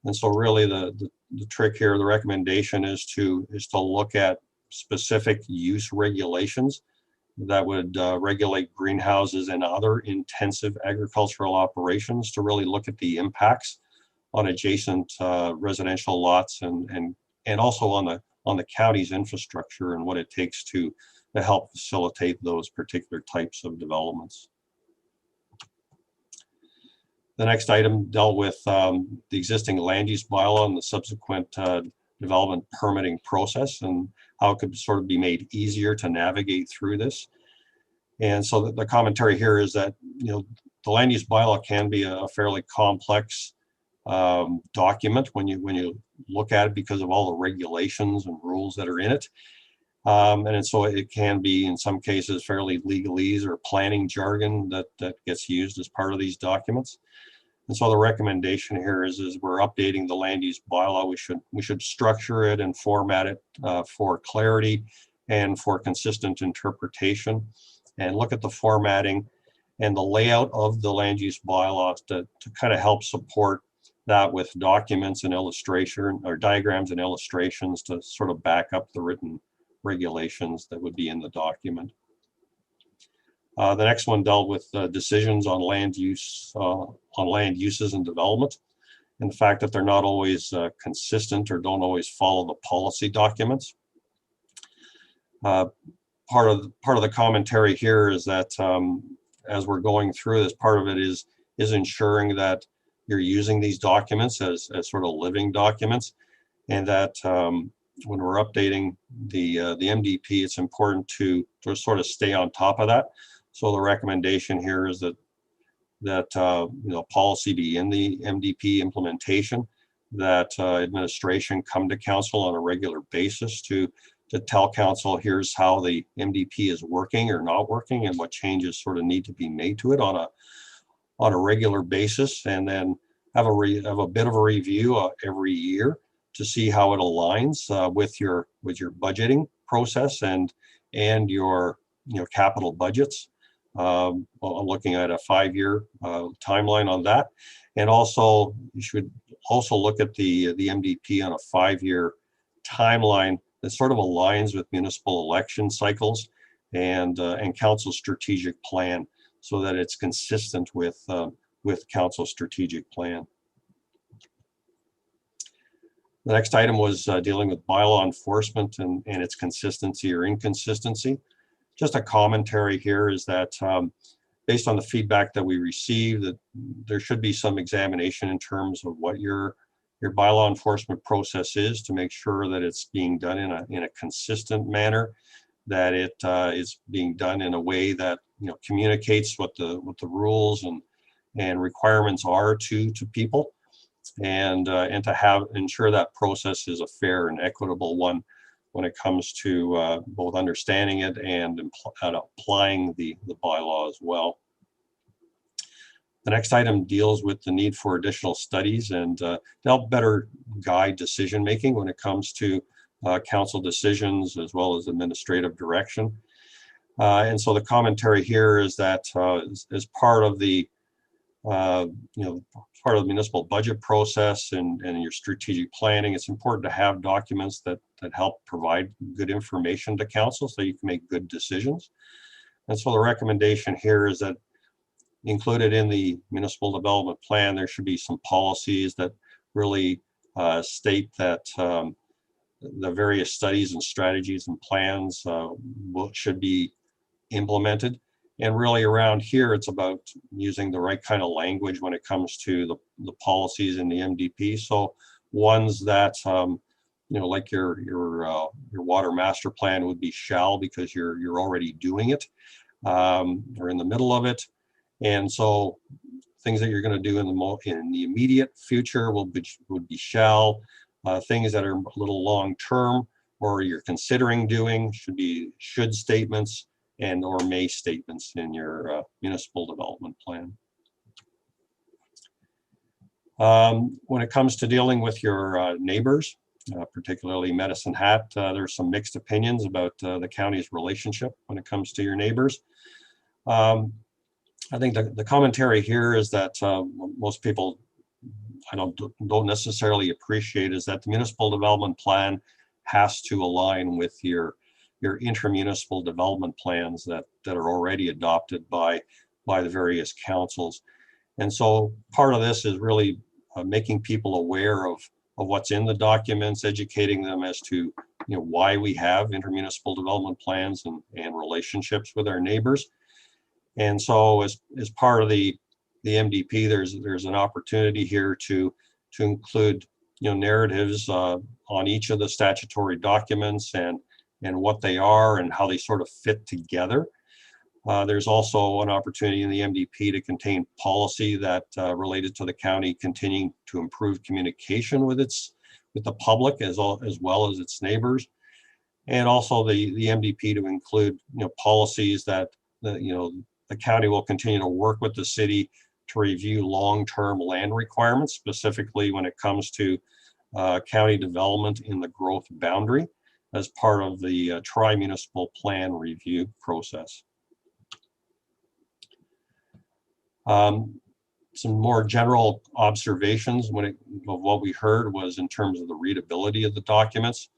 And so really the trick here, the recommendation is to look at specific use regulations that would regulate greenhouses and other intensive agricultural operations, to really look at the impacts on adjacent residential lots and also on the county's infrastructure and what it takes to help facilitate those particular types of developments. The next item dealt with the existing land use bylaw and the subsequent development permitting process, and how it could sort of be made easier to navigate through this. And so the commentary here is that, you know, the land use bylaw can be a fairly complex document when you look at it, because of all the regulations and rules that are in it. And so it can be, in some cases, fairly legalese or planning jargon that gets used as part of these documents. And so the recommendation here is we're updating the land use bylaw. We should structure it and format it for clarity and for consistent interpretation, and look at the formatting and the layout of the land use bylaws to kind of help support that with documents and illustration, or diagrams and illustrations, to sort of back up the written regulations that would be in the document. The next one dealt with decisions on land use, on land uses and development, and the fact that they're not always consistent or don't always follow the policy documents. Part of the commentary here is that as we're going through this, part of it is ensuring that you're using these documents as sort of living documents, and that when we're updating the MDP, it's important to sort of stay on top of that. So the recommendation here is that you know, policy be in the MDP implementation, that administration come to council on a regular basis to tell council, here's how the MDP is working or not working, and what changes sort of need to be made to it on a regular basis, and then have a bit of a review every year to see how it aligns with your budgeting process and your capital budgets. I'm looking at a 5-year timeline on that, and also you should also look at the MDP on a 5-year timeline that sort of aligns with municipal election cycles and council's strategic plan, so that it's consistent with council's strategic plan. The next item was dealing with bylaw enforcement and its consistency or inconsistency. Just a commentary here is that based on the feedback that we received, that there should be some examination in terms of what your bylaw enforcement process is, to make sure that it's being done in a consistent manner, that it is being done in a way that, you know, communicates what the rules and requirements are to people, and to ensure that process is a fair and equitable one when it comes to both understanding it and applying the bylaw as well. The next item deals with the need for additional studies and to help better guide decision-making when it comes to council decisions as well as administrative direction. And so the commentary here is that as part of the part of the municipal budget process and your strategic planning, it's important to have documents that help provide good information to council so you can make good decisions. And so the recommendation here is that included in the municipal development plan, there should be some policies that really state that the various studies and strategies and plans should be implemented. And really around here, it's about using the right kind of language when it comes to the policies in the MDP. So ones that, like your water master plan would be shall, because you're already doing it, or in the middle of it. And so things that you're going to do in the immediate future would be shall. Things that are a little long-term or you're considering doing should be should statements and or may statements in your municipal development plan. When it comes to dealing with your neighbors, particularly Medicine Hat, there's some mixed opinions about the county's relationship when it comes to your neighbors. I think the commentary here is that most people don't necessarily appreciate is that the municipal development plan has to align with your intermunicipal development plans that are already adopted by the various councils. And so part of this is really making people aware of what's in the documents, educating them as to why we have intermunicipal development plans and relationships with our neighbors. And so as part of the MDP, there's an opportunity here to include narratives on each of the statutory documents and what they are and how they sort of fit together. There's also an opportunity in the MDP to contain policy that related to the county continuing to improve communication with the public as well as its neighbors, and also the MDP to include policies that the county will continue to work with the city to review long-term land requirements, specifically when it comes to county development in the growth boundary as part of the tri-municipal plan review process. Some more general observations of what we heard was in terms of the readability of the documents.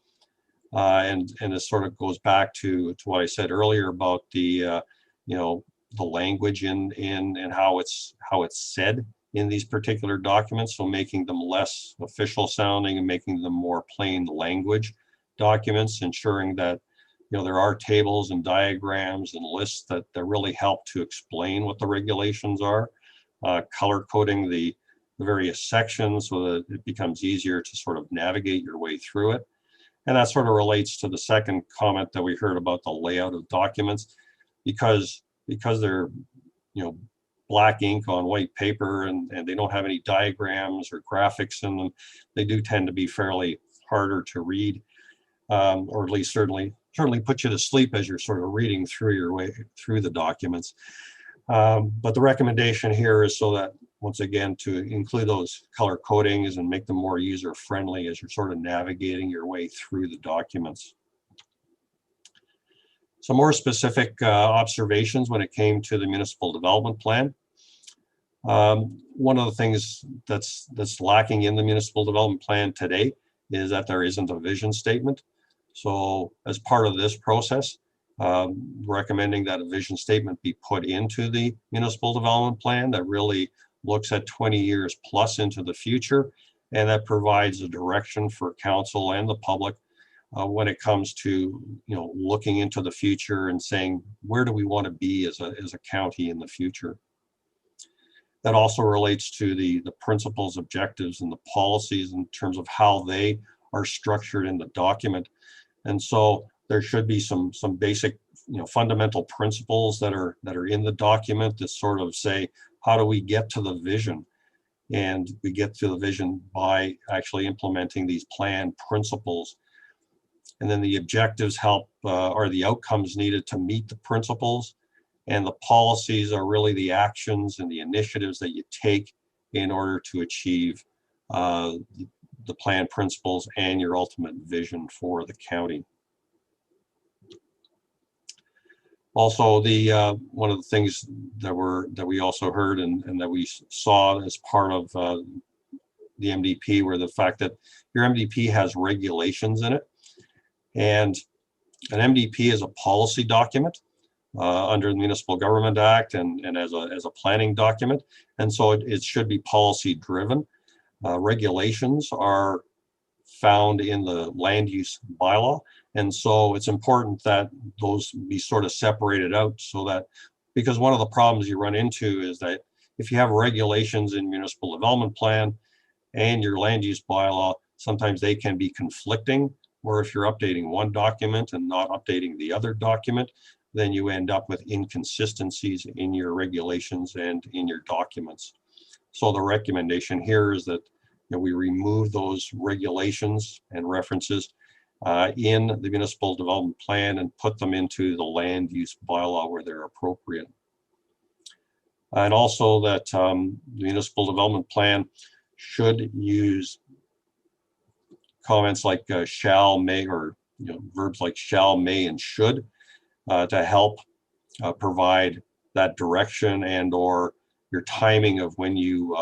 And this sort of goes back to what I said earlier about the language and how it's said in these particular documents. So making them less official sounding and making them more plain language documents, ensuring that there are tables and diagrams and lists that really help to explain what the regulations are, color coding the various sections so that it becomes easier to sort of navigate your way through it. And that sort of relates to the second comment that we heard about the layout of documents, because they're black ink on white paper and they don't have any diagrams or graphics in them, they do tend to be fairly harder to read, or at least certainly put you to sleep as you're sort of reading through your way through the documents. But the recommendation here is so that, once again, to include those color codings and make them more user-friendly as you're sort of navigating your way through the documents. Some more specific observations when it came to the municipal development plan. One of the things that's lacking in the municipal development plan today is that there isn't a vision statement. So as part of this process, recommending that a vision statement be put into the municipal development plan that really looks at 20 years plus into the future, and that provides a direction for council and the public when it comes to looking into the future and saying, where do we want to be as a county in the future? That also relates to the principles, objectives, and the policies in terms of how they are structured in the document. And so there should be some basic, fundamental principles that are in the document that sort of say, how do we get to the vision? And we get to the vision by actually implementing these plan principles. And then the objectives help, are the outcomes needed to meet the principles. And the policies are really the actions and the initiatives that you take in order to achieve the plan principles and your ultimate vision for the county. Also, one of the things that we also heard and that we saw as part of the MDP were the fact that your MDP has regulations in it. And an MDP is a policy document. under the Municipal Government Act and as a planning document. And so it should be policy driven. Regulations are found in the land use bylaw. And so it's important that those be sort of separated out so that, because one of the problems you run into is that if you have regulations in municipal development plan and your land use bylaw, sometimes they can be conflicting, or if you're updating one document and not updating the other document, then you end up with inconsistencies in your regulations and in your documents. So the recommendation here is that we remove those regulations and references in the municipal development plan and put them into the land use bylaw where they're appropriate. And also that the municipal development plan should use comments like shall, may, or verbs like shall, may, and should to help provide that direction and or your timing of when you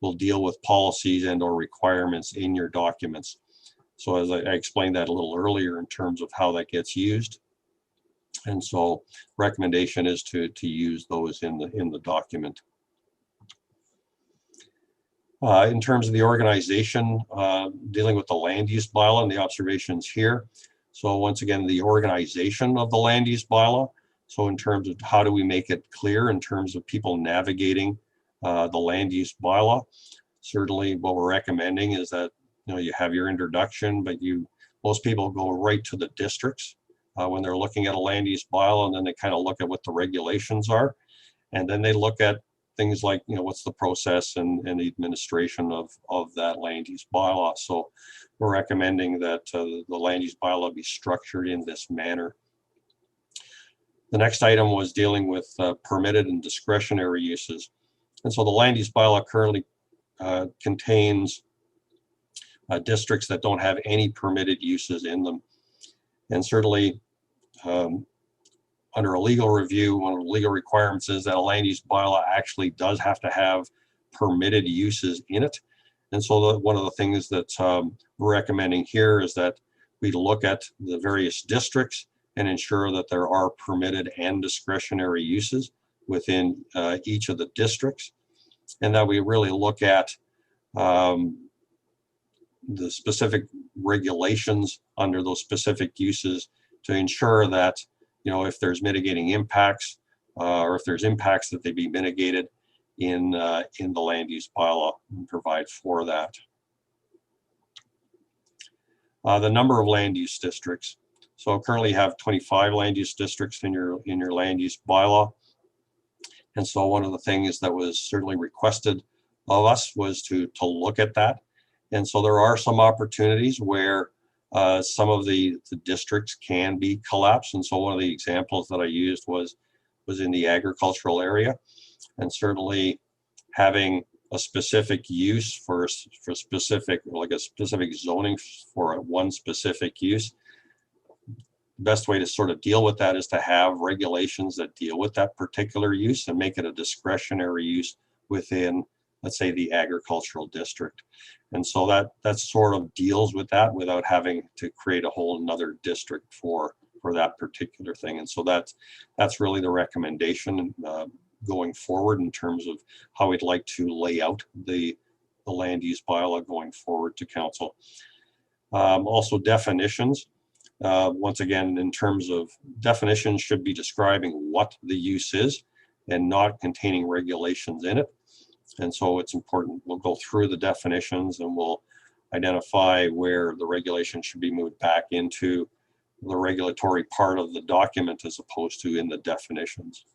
will deal with policies and or requirements in your documents. So as I explained that a little earlier in terms of how that gets used. And so recommendation is to use those in the document. In terms of the organization, dealing with the land use bylaw and the observations here. So once again, the organization of the land use bylaw. So in terms of how do we make it clear in terms of people navigating the land use bylaw, certainly what we're recommending is that you have your introduction, but most people go right to the districts when they're looking at a land use bylaw, and then they kind of look at what the regulations are, and then they look at things like what's the process and the administration of that land use bylaw. So we're recommending that the land use bylaw be structured in this manner. The next item was dealing with permitted and discretionary uses. And so the land use bylaw currently contains districts that don't have any permitted uses in them. And certainly under a legal review, one of the legal requirements is that a land use bylaw actually does have to have permitted uses in it. And so one of the things that we're recommending here is that we look at the various districts and ensure that there are permitted and discretionary uses within each of the districts, and that we really look at the specific regulations under those specific uses to ensure that if there's mitigating impacts or if there's impacts that they be mitigated in the land use bylaw and provide for that. The number of land use districts. So currently you have 25 land use districts in your land use bylaw. And so one of the things that was certainly requested of us was to look at that. And so there are some opportunities where some of the districts can be collapsed. And so one of the examples that I used was in the agricultural area. And certainly having a specific use for specific, like a specific zoning for one specific use. The best way to sort of deal with that is to have regulations that deal with that particular use and make it a discretionary use within, let's say, the agricultural district. And so that sort of deals with that without having to create a whole another district for that particular thing. And so that's really the recommendation going forward in terms of how we'd like to lay out the land use bylaw going forward to council. Also definitions. Once again, in terms of definitions, should be describing what the use is and not containing regulations in it. And so it's important, we'll go through the definitions and we'll identify where the regulation should be moved back into the regulatory part of the document as opposed to in the definitions.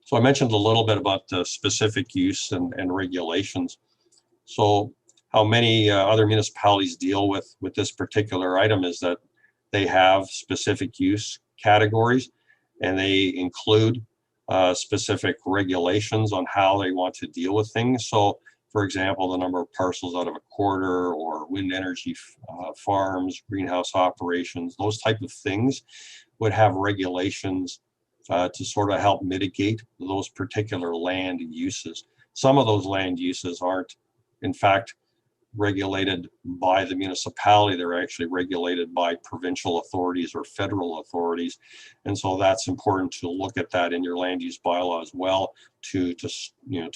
So I mentioned a little bit about the specific use and regulations. So how many other municipalities deal with this particular item is that they have specific use categories and they include specific regulations on how they want to deal with things. So for example, the number of parcels out of a quarter or wind energy farms, greenhouse operations, those type of things would have regulations to sort of help mitigate those particular land uses. Some of those land uses aren't, in fact, regulated by the municipality. They're actually regulated by provincial authorities or federal authorities. And so that's important to look at that in your land use bylaw as well, to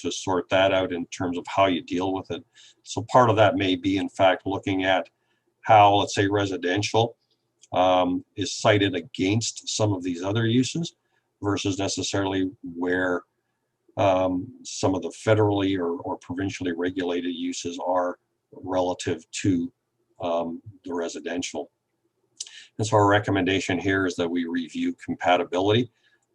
sort that out in terms of how you deal with it. So part of that may be, in fact, looking at how, let's say, residential is cited against some of these other uses versus necessarily where some of the federally or provincially regulated uses are relative to the residential. And so our recommendation here is that we review compatibility,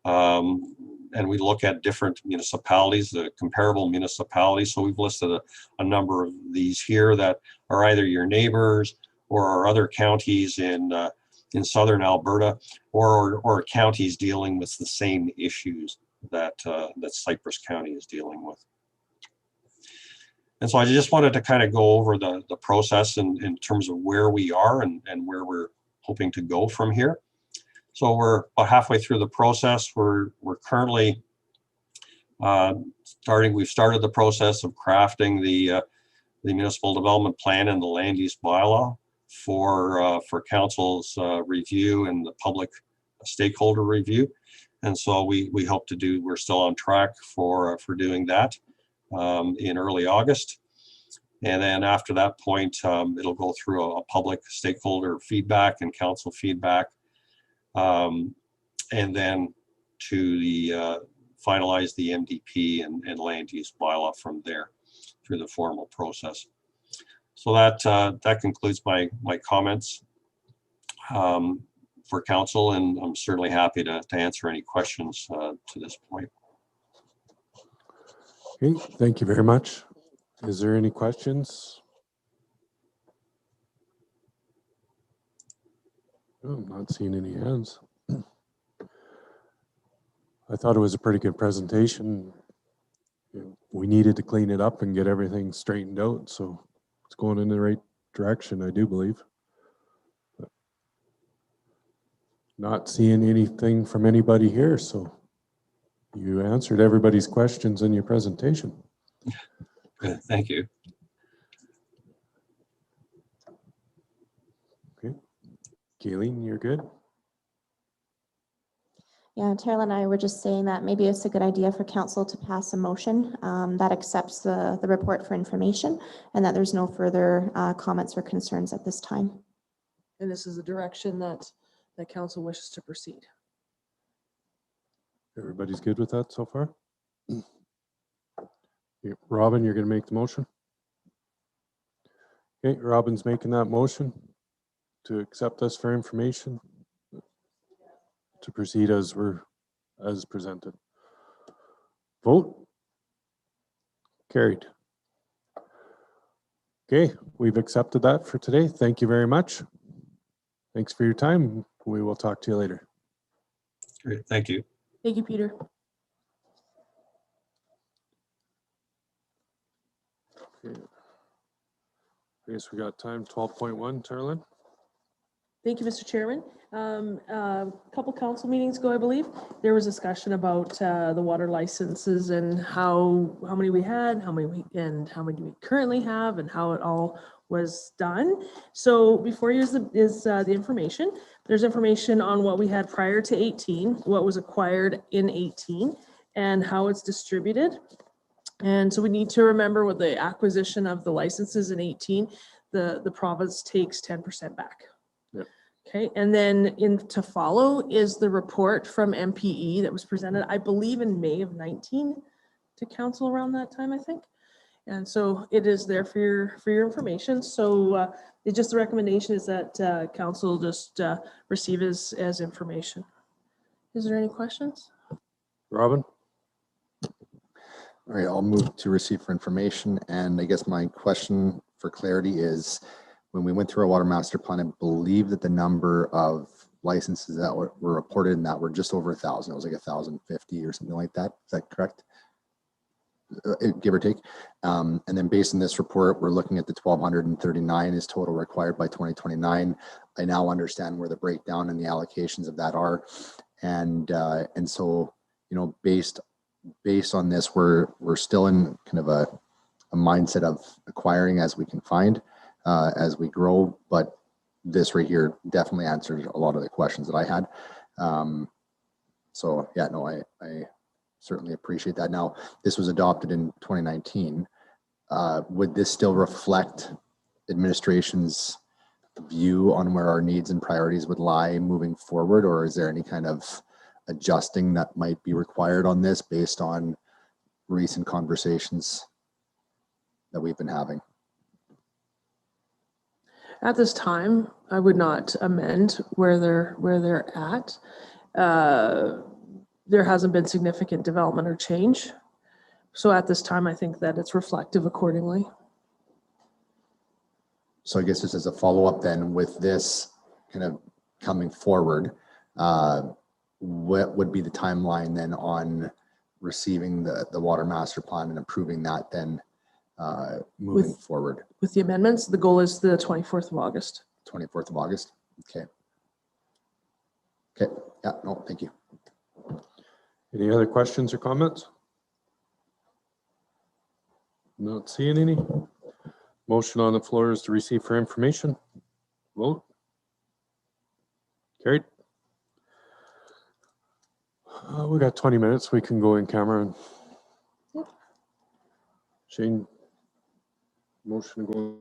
and we look at different municipalities, the comparable municipalities. So we've listed a number of these here that are either your neighbors or are other counties in southern Alberta, or counties dealing with the same issues that Cypress County is dealing with. And so I just wanted to kind of go over the process in terms of where we are and where we're hoping to go from here. So we're about halfway through the process. We're currently we've started the process of crafting the municipal development plan and the land use bylaw for council's review and the public stakeholder review. And so we hope to do, we're still on track for doing that in early August. And then after that point, it'll go through a public stakeholder feedback and council feedback. And then to finalize the MDP and land use bylaw from there through the formal process. So that concludes my comments for council, and I'm certainly happy to answer any questions to this point. Okay, thank you very much. Is there any questions? Oh, I'm not seeing any hands. I thought it was a pretty good presentation. We needed to clean it up and get everything straightened out, so it's going in the right direction, I do believe. But not seeing anything from anybody here, so you answered everybody's questions in your presentation. Good, thank you. Okay, Kayleen, you're good? Yeah, Terrell and I were just saying that maybe it's a good idea for council to pass a motion that accepts the report for information and that there's no further comments or concerns at this time. And this is the direction that council wishes to proceed. Everybody's good with that so far? Yeah, Robin, you're going to make the motion? Okay, Robin's making that motion to accept us for information, to proceed as presented. Vote. Carried. Okay, we've accepted that for today. Thank you very much. Thanks for your time. We will talk to you later. Great, thank you. Thank you, Peter. Okay. I guess we got time, 12.1, Tarlin. Thank you, Mr. Chairman. A couple council meetings ago, I believe, there was discussion about the water licenses and how many we had, how many we currently have, and how it all was done. So before you is the information. There's information on what we had prior to 18, what was acquired in 18, and how it's distributed. And so we need to remember with the acquisition of the licenses in 18, the province takes 10% back. Yep. Okay, and then to follow is the report from MPE that was presented, I believe, in May of 19 to council around that time, I think. And so it is there for your information. So the recommendation is that council just receive as information. Is there any questions? Robin? All right, I'll move to receive for information. And I guess my question for clarity is, when we went through our water master plan, I believe that the number of licenses that were reported in that were just over 1,000. It was like 1,050 or something like that. Is that correct? Give or take. And then based on this report, we're looking at the 1,239 is total required by 2029. I now understand where the breakdown and the allocations of that are. And so, you know, based on this, we're still in kind of a mindset of acquiring as we can find, as we grow. But this right here definitely answered a lot of the questions that I had. So yeah, no, I certainly appreciate that. Now, this was adopted in 2019. Would this still reflect administration's view on where our needs and priorities would lie moving forward, or is there any kind of adjusting that might be required on this based on recent conversations that we've been having? At this time, I would not amend where they're at. There hasn't been significant development or change. So at this time, I think that it's reflective accordingly. So I guess just as a follow-up then, with this kind of coming forward, what would be the timeline then on receiving the water master plan and approving that then moving forward? With the amendments, the goal is the 24th of August. 24th of August? Okay. Okay, yeah, no, thank you. Any other questions or comments? Not seeing any. Motion on the floor is to receive for information. Vote. Carried. We got 20 minutes. We can go in camera. And Shane, motion to go.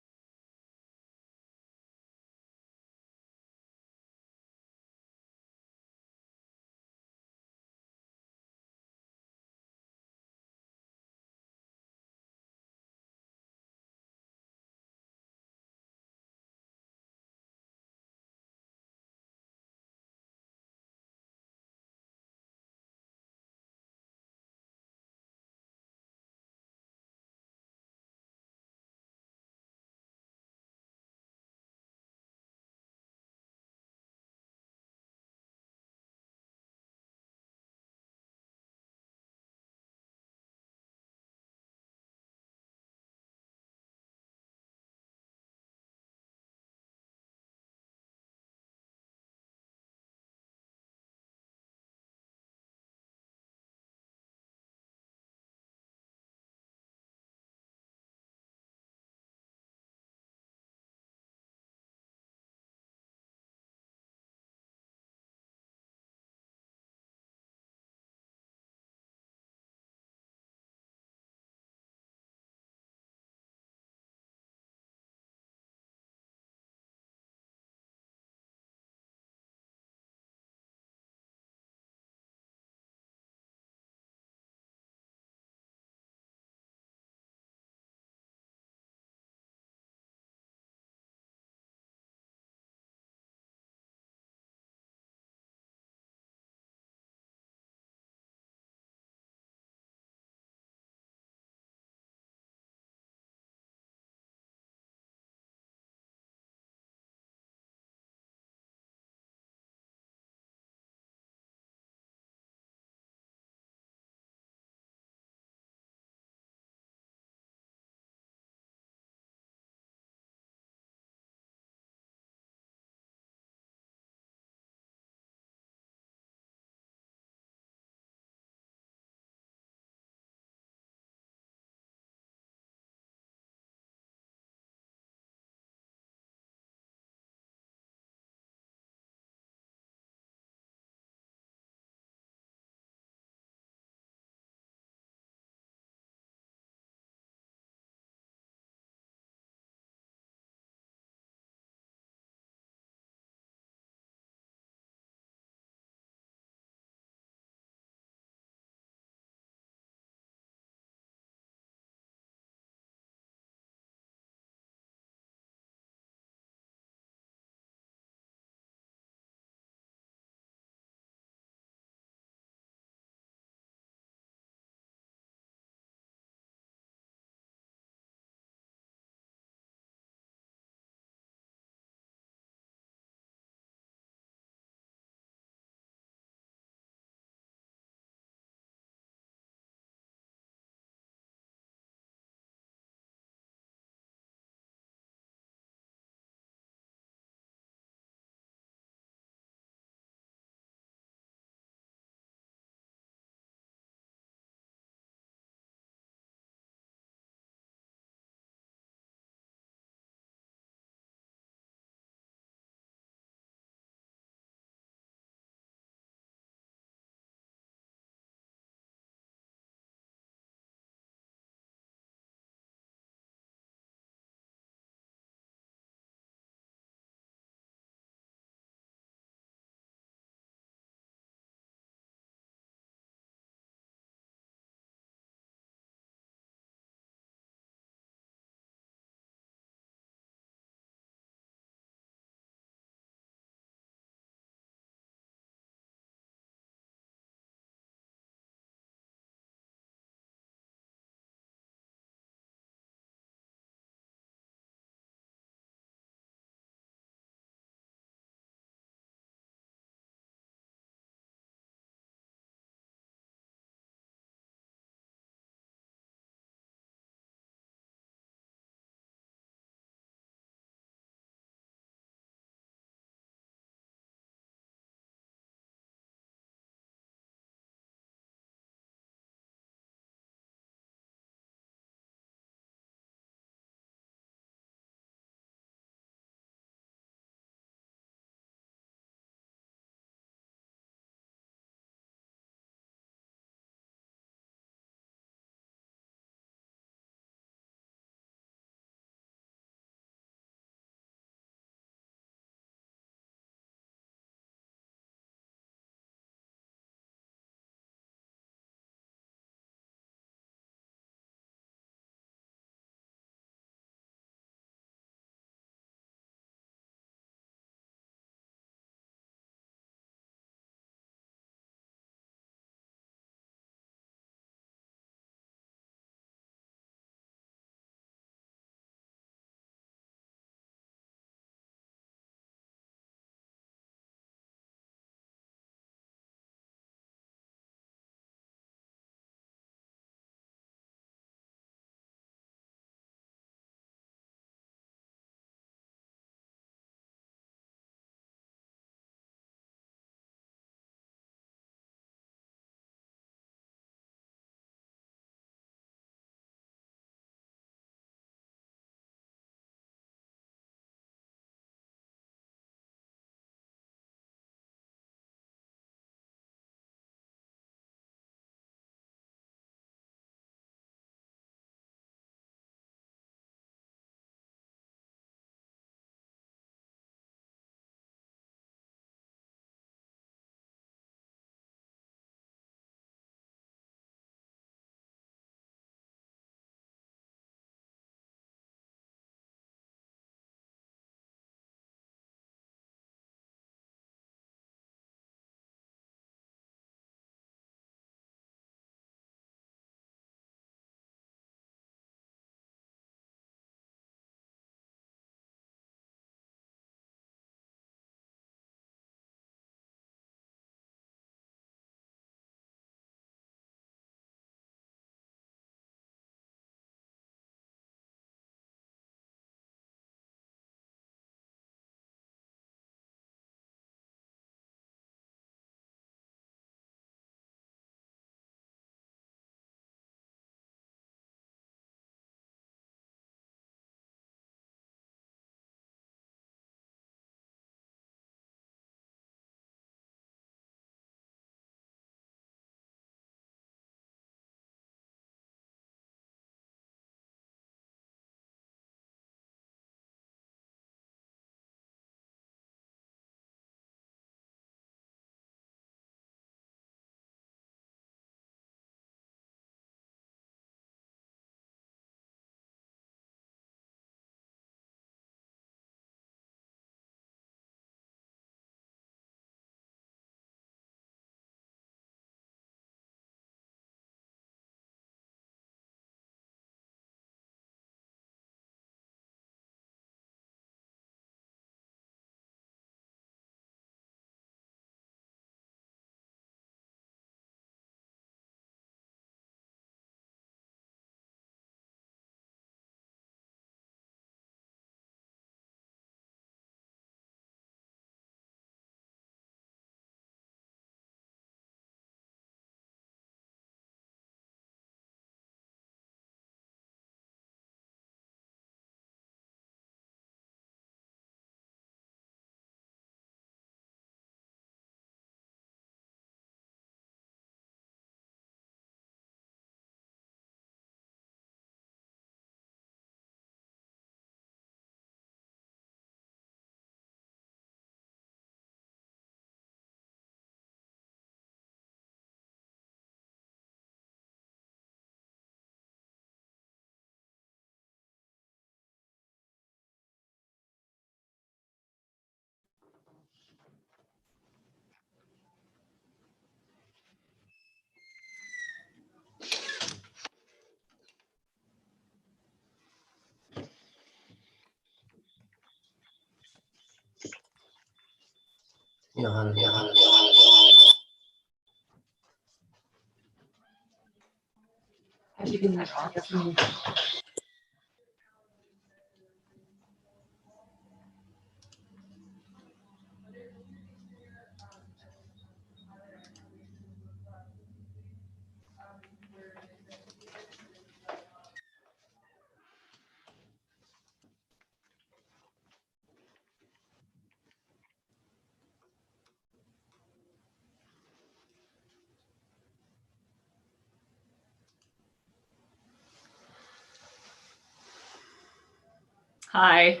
Hi.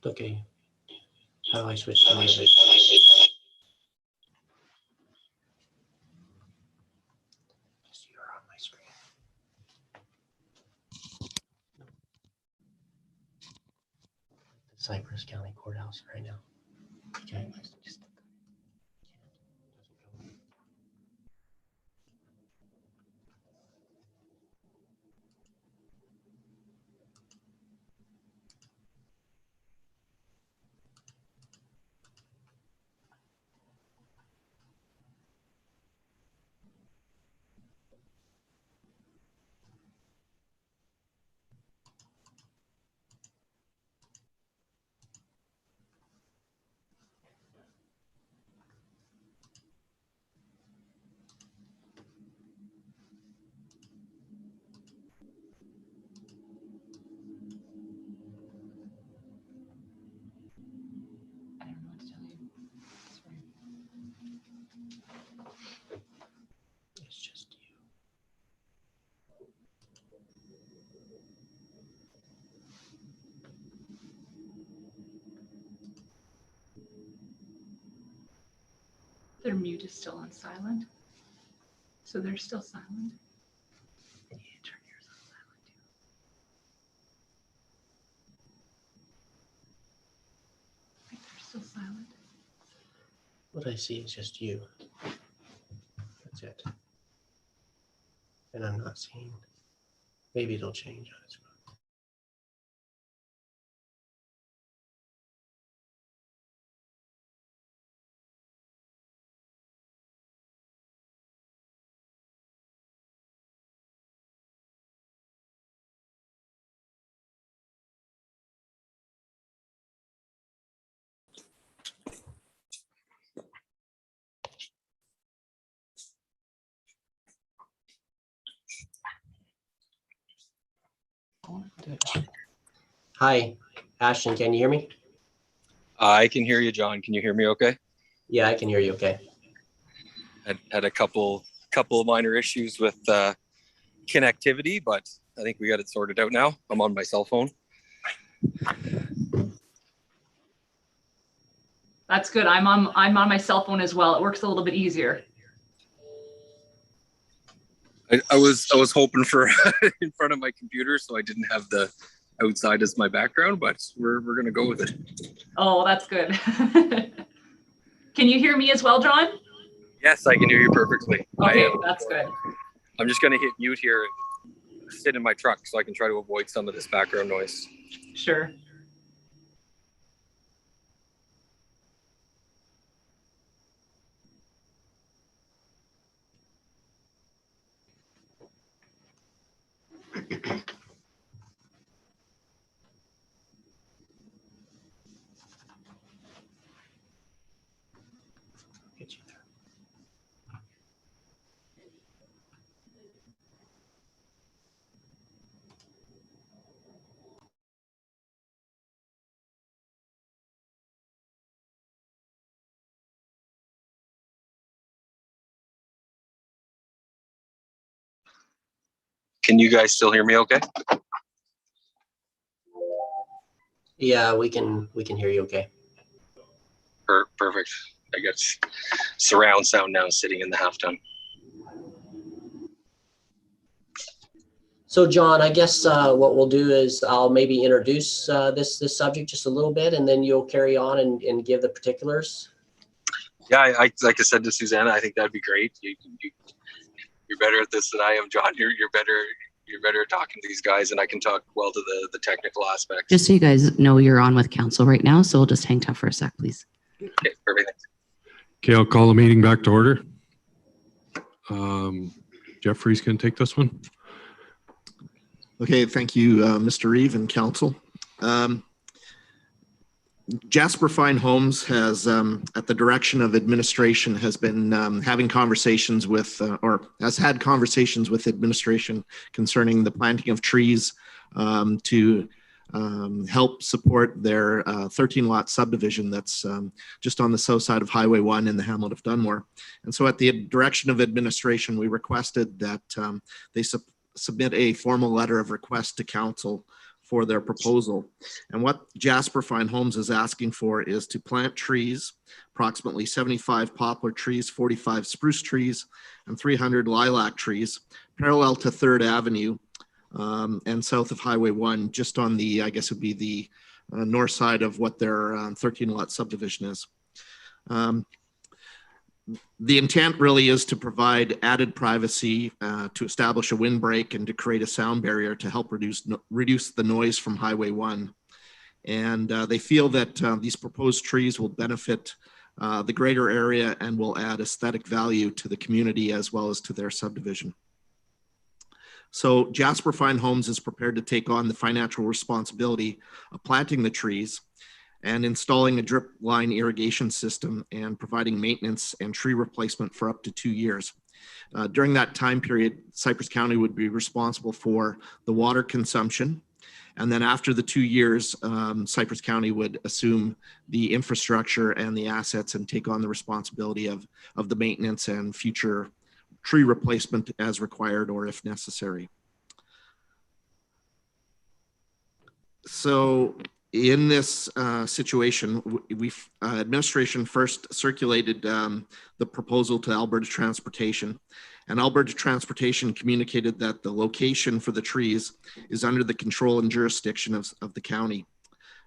Okay. How do I switch to music? You're on my screen. The Cypress County Courthouse right now. Okay. Just it's just you. Their mute is still on silent. So they're still silent. You need to turn yours on silent too. Like they're still silent. What I see is just you. That's it. And I'm not seeing. Maybe it'll change on its own. Hi, Ashton, can you hear me? I can hear you, John. Can you hear me okay? Yeah, I can hear you okay. I had a couple of minor issues with connectivity, but I think we got it sorted out now. I'm on my cell phone. That's good. I'm on my cell phone as well. It works a little bit easier. I was hoping for in front of my computer, so I didn't have the outside as my background, but we're gonna go with it. Oh, that's good. Can you hear me as well, John? Yes, I can hear you perfectly. Okay, that's good. I'm just gonna hit mute here and sit in my truck so I can try to avoid some of this background noise. Sure. Get you there. Can you guys still hear me okay? Yeah, we can hear you okay. Perfect. I got surround sound now sitting in the halftone. So John, I guess what we'll do is I'll maybe introduce this subject just a little bit, and then you'll carry on and give the particulars. Yeah, I like I said to Susanna, I think that'd be great. You're better at this than I am, John. You're better. you're better at talking to these guys, and I can talk well to the technical aspects. Just so you guys know, you're on with council right now, so we'll just hang tough for a sec, please. Okay, perfect. Okay, I'll call the meeting back to order. Jeffrey's going to take this one. Okay, thank you, Mr. Reeve and council. Jasper Fine Homes has, at the direction of administration, has been having conversations with, or has had conversations with administration concerning the planting of trees to help support their 13-lot subdivision that's just on the south side of Highway 1 in the hamlet of Dunmore. And so at the direction of administration, we requested that they submit a formal letter of request to council for their proposal. And what Jasper Fine Homes is asking for is to plant trees, approximately 75 poplar trees, 45 spruce trees, and 300 lilac trees, parallel to 3rd Avenue and south of Highway 1, just on the, I guess it would be the north side of what their 13-lot subdivision is. The intent really is to provide added privacy, to establish a windbreak, and to create a sound barrier to help reduce the noise from Highway 1. And they feel that these proposed trees will benefit the greater area and will add aesthetic value to the community as well as to their subdivision. So Jasper Fine Homes is prepared to take on the financial responsibility of planting the trees and installing a drip line irrigation system and providing maintenance and tree replacement for up to 2 years. During that time period, Cypress County would be responsible for the water consumption. And then after the 2 years, Cypress County would assume the infrastructure and the assets and take on the responsibility of the maintenance and future tree replacement as required or if necessary. So in this situation, administration first circulated the proposal to Alberta Transportation, and Alberta Transportation communicated that the location for the trees is under the control and jurisdiction of the county.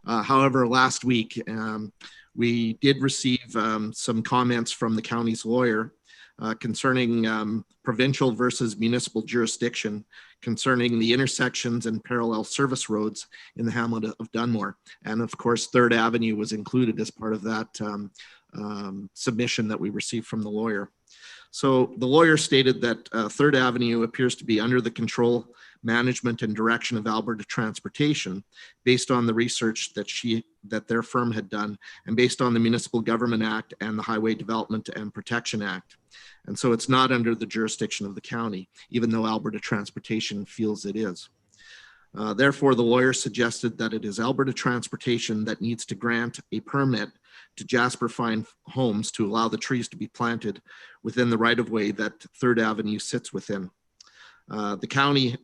However, last week, we did receive some comments from the county's lawyer concerning provincial versus municipal jurisdiction concerning the intersections and parallel service roads in the hamlet of Dunmore. And of course, 3rd Avenue was included as part of that submission that we received from the lawyer. So the lawyer stated that 3rd Avenue appears to be under the control, management, and direction of Alberta Transportation based on the research that their firm had done and based on the Municipal Government Act and the Highway Development and Protection Act. And so it's not under the jurisdiction of the county, even though Alberta Transportation feels it is. Therefore, the lawyer suggested that it is Alberta Transportation that needs to grant a permit to Jasper Fine Homes to allow the trees to be planted within the right-of-way that 3rd Avenue sits within. The county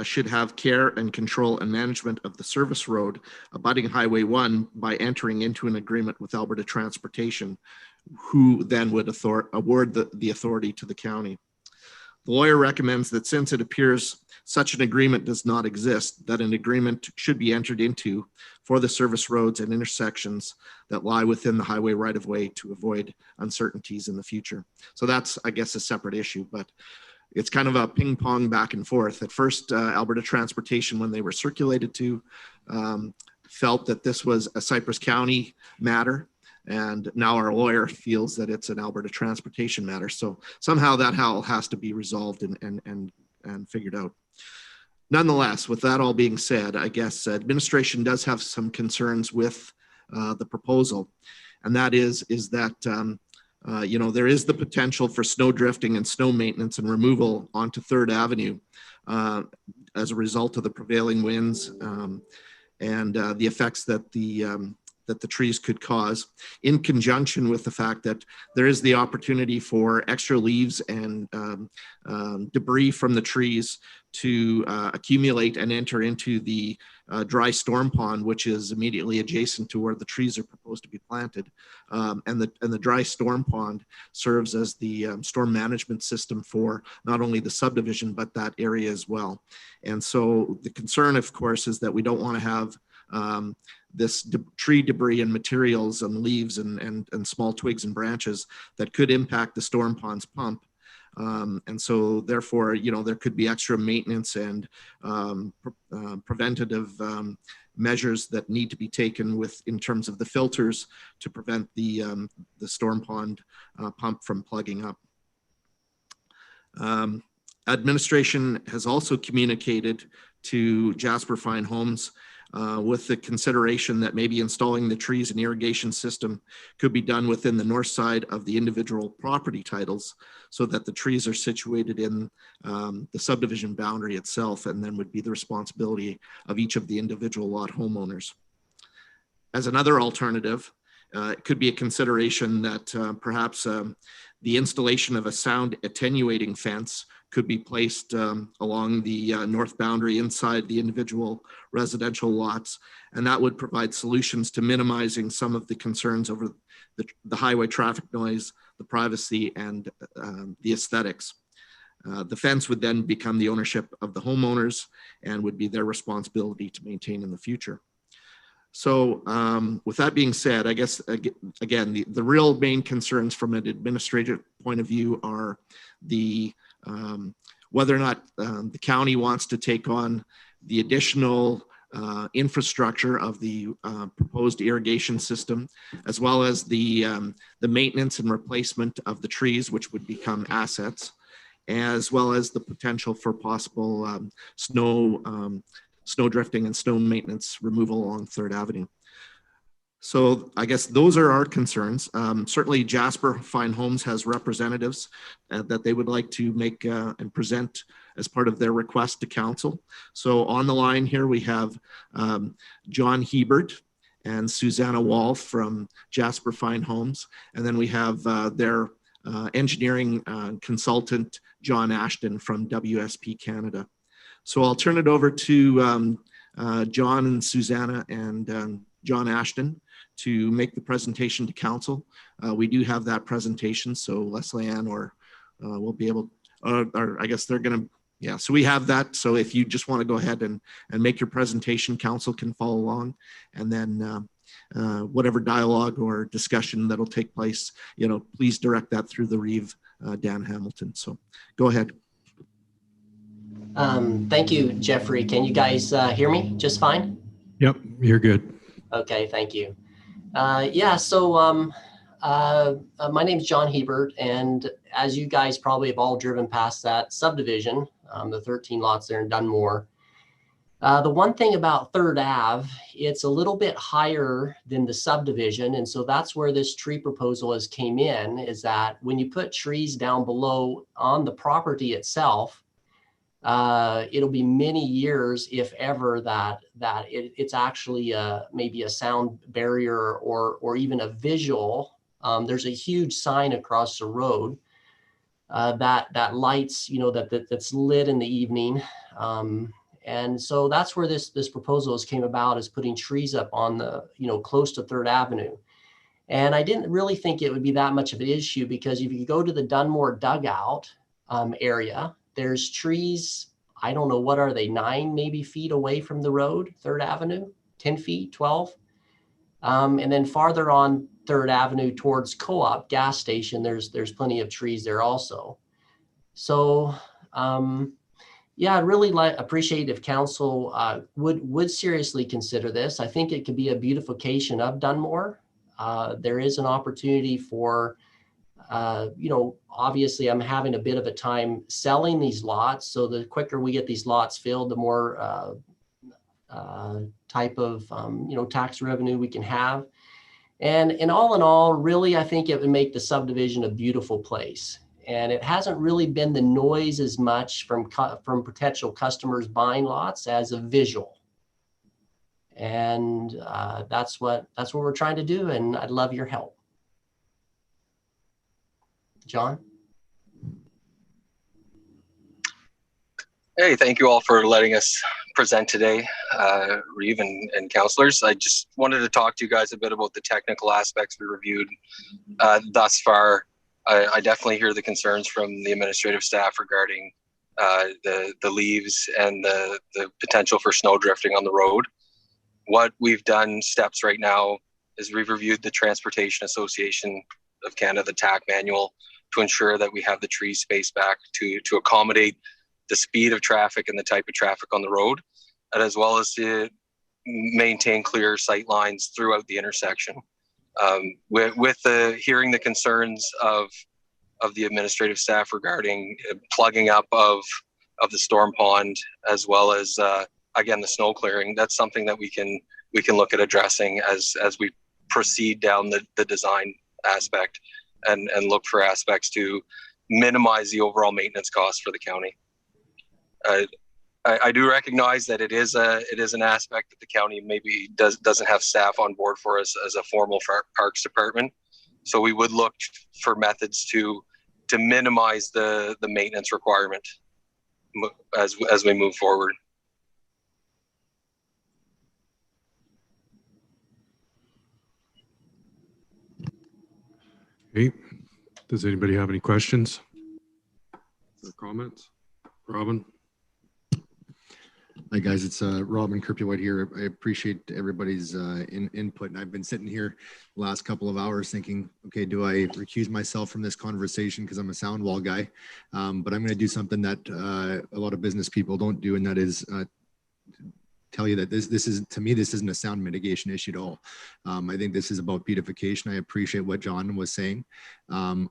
should have care and control and management of the service road abutting Highway 1 by entering into an agreement with Alberta Transportation, who then would award the authority to the county. The lawyer recommends that since it appears such an agreement does not exist, that an agreement should be entered into for the service roads and intersections that lie within the highway right-of-way to avoid uncertainties in the future. So that's, I guess, a separate issue, but it's kind of a ping pong back and forth. At first, Alberta Transportation, when they were circulated to, felt that this was a Cypress County matter. And now our lawyer feels that it's an Alberta Transportation matter. So somehow that has to be resolved and figured out. Nonetheless, with that all being said, I guess administration does have some concerns with the proposal. And that is that, you know, there is the potential for snow drifting and snow maintenance and removal onto 3rd Avenue as a result of the prevailing winds and the effects that the trees could cause, in conjunction with the fact that there is the opportunity for extra leaves and debris from the trees to accumulate and enter into the dry storm pond, which is immediately adjacent to where the trees are proposed to be planted. And the dry storm pond serves as the storm management system for not only the subdivision, but that area as well. And so the concern, of course, is that we don't want to have this tree debris and materials and leaves and small twigs and branches that could impact the storm pond's pump And so therefore, there could be extra maintenance and preventative measures that need to be taken in terms of the filters to prevent the storm pond pump from plugging up. Administration has also communicated to Jasper Fine Homes with the consideration that maybe installing the trees and irrigation system could be done within the north side of the individual property titles so that the trees are situated in the subdivision boundary itself and then would be the responsibility of each of the individual lot homeowners. As another alternative, it could be a consideration that perhaps the installation of a sound attenuating fence could be placed along the north boundary inside the individual residential lots. And that would provide solutions to minimizing some of the concerns over the highway traffic noise, the privacy, and the aesthetics. The fence would then become the ownership of the homeowners and would be their responsibility to maintain in the future. So with that being said, I guess, again, the real main concerns from an administrative point of view are the whether or not the county wants to take on the additional infrastructure of the proposed irrigation system, as well as the maintenance and replacement of the trees, which would become assets, as well as the potential for possible snow drifting and snow maintenance removal along 3rd Avenue. So I guess those are our concerns. Certainly Jasper Fine Homes has representatives that they would like to make and present as part of their request to council. So on the line here, we have John Hebert and Susanna Wall from Jasper Fine Homes. And then we have their engineering consultant, John Ashton from WSP Canada. So I'll turn it over to John and Susanna and John Ashton to make the presentation to council. We do have that presentation, so Leslie Ann will be able, or I guess they're gonna, yeah, so we have that. So if you just wanna go ahead and make your presentation, council can follow along. And then whatever dialogue or discussion that'll take place, please direct that through the Reeve, Dan Hamilton. So go ahead. Thank you, Jeffrey. Can you guys hear me just fine? Yep, you're good. Okay, thank you. So my name is John Hebert, and as you guys probably have all driven past that subdivision, the 13 lots there in Dunmore, the one thing about 3rd Ave, it's a little bit higher than the subdivision, and so that's where this tree proposal has came in, is that when you put trees down below on the property itself, it'll be many years, if ever, that it's actually maybe a sound barrier or even a visual. There's a huge sign across the road that lights, that's lit in the evening. And so that's where this proposal came about, is putting trees up on the, close to 3rd Avenue. And I didn't really think it would be that much of an issue, because if you go to the Dunmore dugout area, there's trees, I don't know, what are they, 9 maybe feet away from the road, 3rd Avenue, 10 feet, 12. And then farther on 3rd Avenue towards Co-op gas station, there's plenty of trees there also. So yeah, I'd really appreciate if council would seriously consider this. I think it could be a beautification of Dunmore. There is an opportunity for obviously I'm having a bit of a time selling these lots. So the quicker we get these lots filled, the more type of, tax revenue we can have. And in all, really, I think it would make the subdivision a beautiful place. And it hasn't really been the noise as much from potential customers buying lots as a visual. And that's what we're trying to do. And I'd love your help. John? Hey, thank you all for letting us present today, Reeve and councilors. I just wanted to talk to you guys a bit about the technical aspects we reviewed thus far. I definitely hear the concerns from the administrative staff regarding the leaves and the potential for snow drifting on the road. What we've done steps right now is we've reviewed the Transportation Association of Canada, the TAC manual to ensure that we have the trees spaced back to accommodate the speed of traffic and the type of traffic on the road, and as well as to maintain clear sight lines throughout the intersection. With the hearing the concerns of the administrative staff regarding plugging up of the storm pond, as well as again the snow clearing, that's something that we can look at addressing as we proceed down the design aspect and look for aspects to minimize the overall maintenance costs for the county. I do recognize that it is an aspect that the county maybe doesn't have staff on board for us as a formal parks department. So we would look for methods to minimize the maintenance requirement as we move forward. Okay. Does anybody have any questions or comments? Robin? Hi guys, it's Robin Kirpywhite here. I appreciate everybody's input, and I've been sitting here the last couple of hours thinking, okay, do I recuse myself from this conversation because I'm a sound wall guy? But I'm going to do something that a lot of business people don't do, and that is tell you that this is, to me, this isn't a sound mitigation issue at all. I think this is about beautification. I appreciate what John was saying. I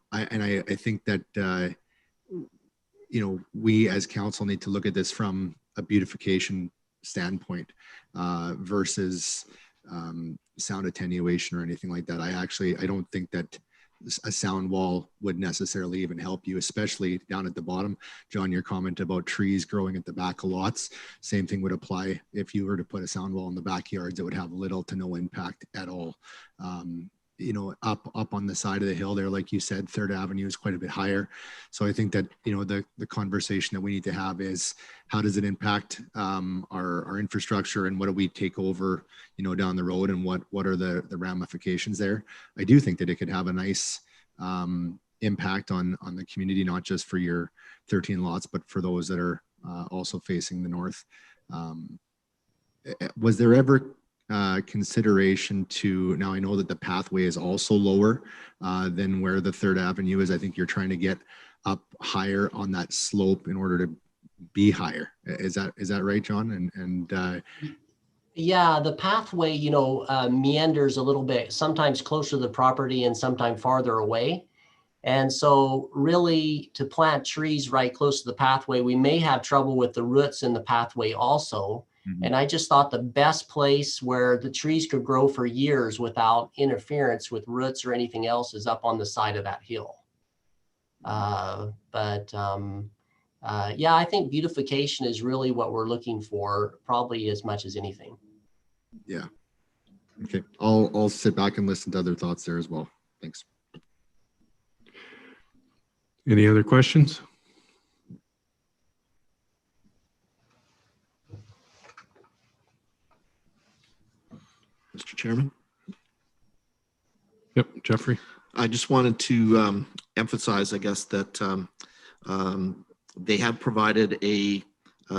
think that we as council need to look at this from a beautification standpoint versus sound attenuation or anything like that. I don't think that a sound wall would necessarily even help you, especially down at the bottom. John, your comment about trees growing at the back of lots, same thing would apply if you were to put a sound wall in the backyards. It would have little to no impact at all. Up on the side of the hill there, like you said, 3rd Avenue is quite a bit higher. So I think that, the conversation that we need to have is how does it impact our infrastructure, and what do we take over, down the road, and what are the ramifications there? I do think that it could have a nice impact on the community, not just for your 13 lots, but for those that are also facing the north. Was there ever consideration to, now I know that the pathway is also lower than where the 3rd Avenue is. I think you're trying to get up higher on that slope in order to be higher. Is that right, John? Yeah, the pathway, meanders a little bit, sometimes closer to the property and sometimes farther away. And so really to plant trees right close to the pathway, we may have trouble with the roots in the pathway also. And I just thought the best place where the trees could grow for years without interference with roots or anything else is up on the side of that hill. Yeah, I think beautification is really what we're looking for, probably as much as anything. Yeah. Okay. I'll sit back and listen to other thoughts there as well. Thanks. Any other questions? Mr. Chairman? Yep, Jeffrey. I just wanted to emphasize, I guess, that they have provided a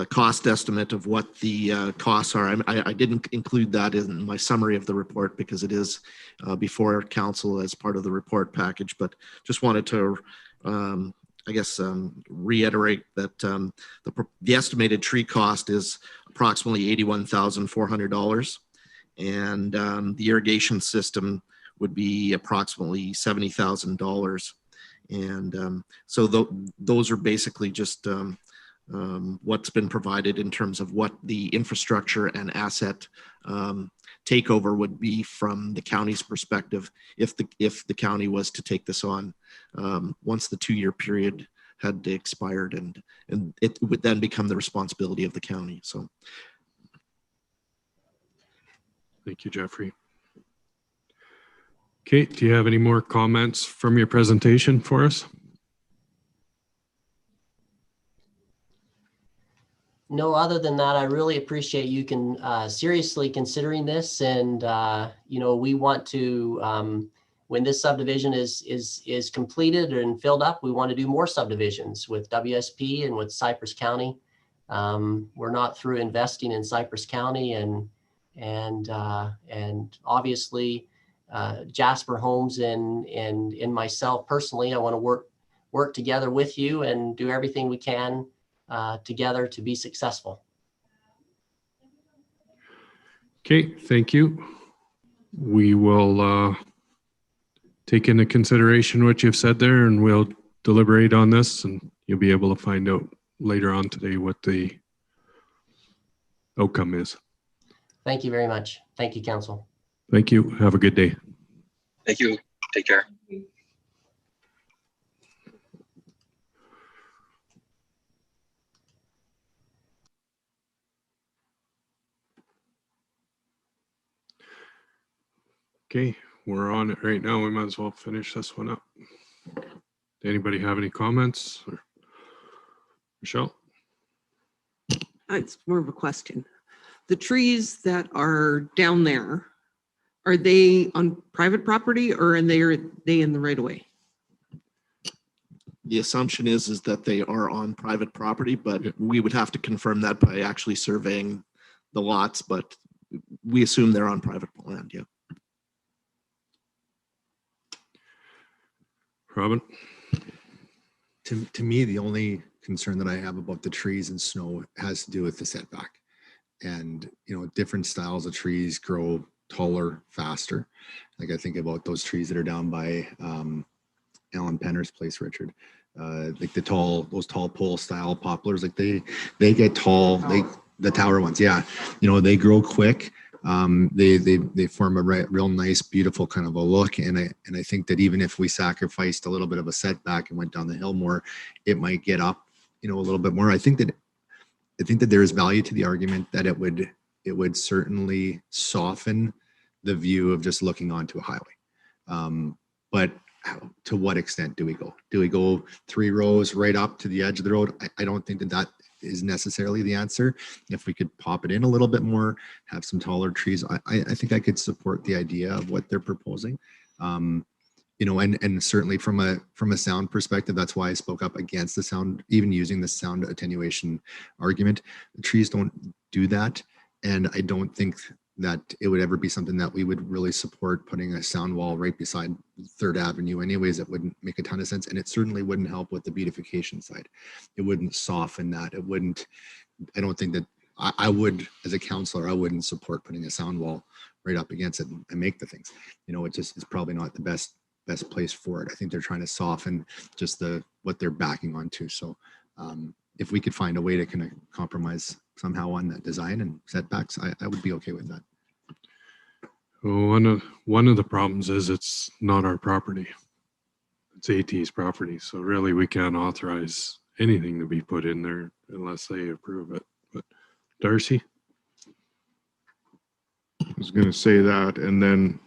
cost estimate of what the costs are. I didn't include that in my summary of the report because it is before council as part of the report package, but just wanted to reiterate that the estimated tree cost is approximately $81,400. And the irrigation system would be approximately $70,000. And so those are basically just what's been provided in terms of what the infrastructure and asset takeover would be from the county's perspective if the county was to take this on once the 2-year period had expired, and it would then become the responsibility of the county. So. Thank you, Jeffrey. Kate, do you have any more comments from your presentation for us? No, other than that, I really appreciate you seriously considering this. And, we want to, when this subdivision is completed and filled up, we want to do more subdivisions with WSP and with Cypress County. We're not through investing in Cypress County, and obviously Jasper Homes and myself personally, I want to work work together with you and do everything we can together to be successful. Okay, thank you. We will take into consideration what you've said there, and we'll deliberate on this, and you'll be able to find out later on today what the outcome is. Thank you very much. Thank you, Council. Thank you. Have a good day. Thank you. Take care. Okay, we're on it right now. We might as well finish this one up. Anybody have any comments? Or Michelle? It's more of a question. The trees that are down there, are they on private property or are they in the right of way? The assumption is that they are on private property, but we would have to confirm that by actually surveying the lots, but we assume they're on private land, yeah. Robin? To me, the only concern that I have about the trees and snow has to do with the setback. And, you know, different styles of trees grow taller faster. Like I think about those trees that are down by Alan Penner's place, Richard. Like those tall pole style poplars, like they get tall, the tower ones, yeah. You know, they grow quick. They form a real nice, beautiful kind of a look. And I think that even if we sacrificed a little bit of a setback and went down the hill more, it might get up, you know, a little bit more. I think that there is value to the argument that it would certainly soften the view of just looking onto a highway. But to what extent do we go? Do we go 3 rows right up to the edge of the road? I don't think that is necessarily the answer. If we could pop it in a little bit more, have some taller trees, I think I could support the idea of what they're proposing. You know, and certainly from a sound perspective, that's why I spoke up against the sound, even using the sound attenuation argument. The trees don't do that. And I don't think that it would ever be something that we would really support, putting a sound wall right beside 3rd Avenue. Anyways, it wouldn't make a ton of sense. And it certainly wouldn't help with the beautification side. It wouldn't soften that. It wouldn't, I don't think that I would, as a counselor, I wouldn't support putting a sound wall right up against it and make the things, you know, it just is probably not the best place for it. I think they're trying to soften just what they're backing onto. So if we could find a way to kind of compromise somehow on that design and setbacks, I would be okay with that. Well, one of the problems is it's not our property. It's AT's property. So really we can't authorize anything to be put in there unless they approve it. But Darcy? I was going to say that. And then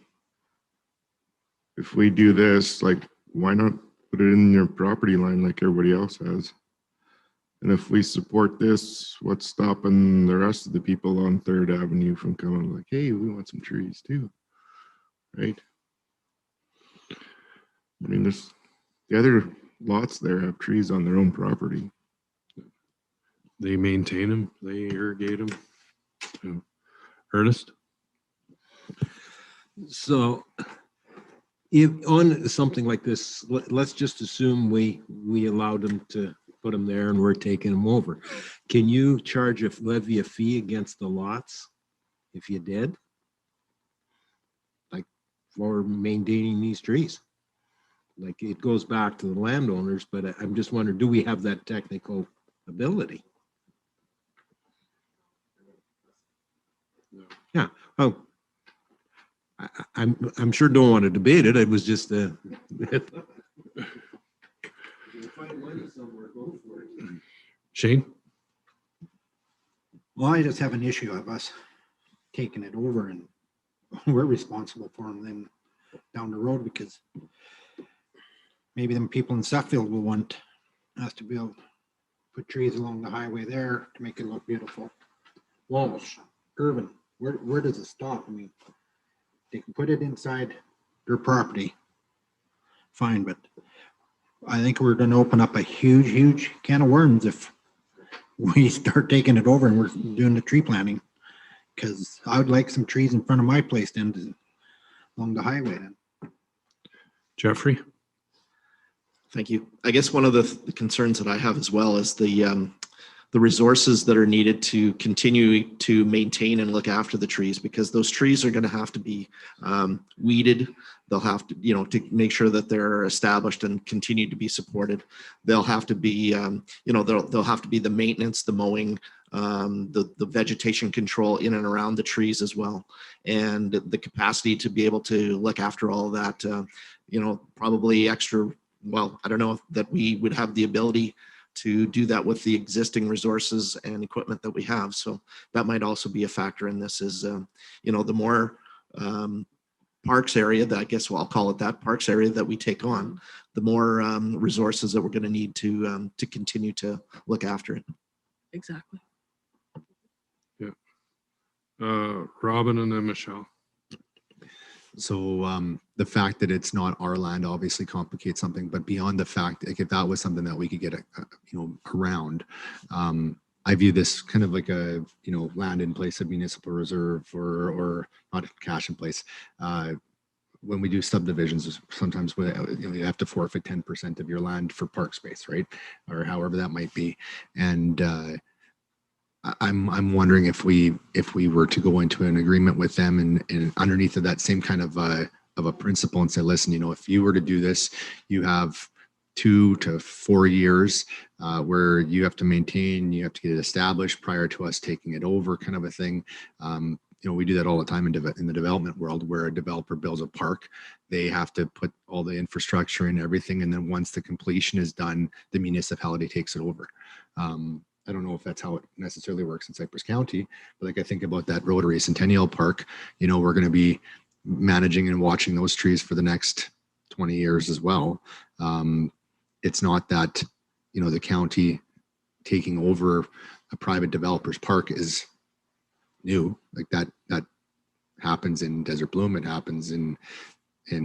if we do this, like, why not put it in your property line like everybody else has? And if we support this, what's stopping the rest of the people on 3rd Avenue from coming like, hey, we want some trees too, right? I mean, the other lots there have trees on their own property. They maintain them, they irrigate them. Ernest? So if on something like this, let's just assume we allowed them to put them there and we're taking them over. Can you levy a fee against the lots if you did? Like for maintaining these trees? Like it goes back to the landowners, but I'm just wondering, do we have that technical ability? Yeah. Oh, I'm sure don't want to debate it. It was just Shane? Well, I just have an issue of us taking it over and we're responsible for them then down the road, because maybe them people in Suffield will want us to be able to put trees along the highway there to make it look beautiful. Walsh, Irvin, where does it stop? I mean, they can put it inside their property, fine, but I think we're going to open up a huge can of worms if we start taking it over and we're doing the tree planting, because I would like some trees in front of my place then along the highway then. Jeffrey? Thank you. I guess one of the concerns that I have as well is the resources that are needed to continue to maintain and look after the trees, because those trees are going to have to be weeded. They'll have to, to make sure that they're established and continue to be supported. They'll have to be, there'll have to be the maintenance, the mowing, the vegetation control in and around the trees as well. And the capacity to be able to look after all of that, probably extra, well, I don't know if that we would have the ability to do that with the existing resources and equipment that we have. So that might also be a factor in this is, the more parks area that I guess, I'll call it that, parks area that we take on, the more resources that we're going to need to continue to look after it. Exactly. Yeah. Robin and then Michelle. So the fact that it's not our land obviously complicates something, but beyond the fact, like if that was something that we could get, around, I view this kind of like a, land in place of municipal reserve or not cash in place. When we do subdivisions, sometimes you have to forfeit 10% of your land for park space, right? Or however that might be. And I'm wondering if we were to go into an agreement with them and underneath of that same kind of a principle and say, listen, if you were to do this, you have 2 to 4 years where you have to maintain, you have to get it established prior to us taking it over, kind of a thing. We do that all the time in the development world, where a developer builds a park, they have to put all the infrastructure and everything, and then once the completion is done, the municipality takes it over. I don't know if that's how it necessarily works in Cypress County, but like I think about that Rotary Centennial Park, we're going to be managing and watching those trees for the next 20 years as well. It's not that, the county taking over a private developer's park is new. Like that happens in Desert Bloom, it happens in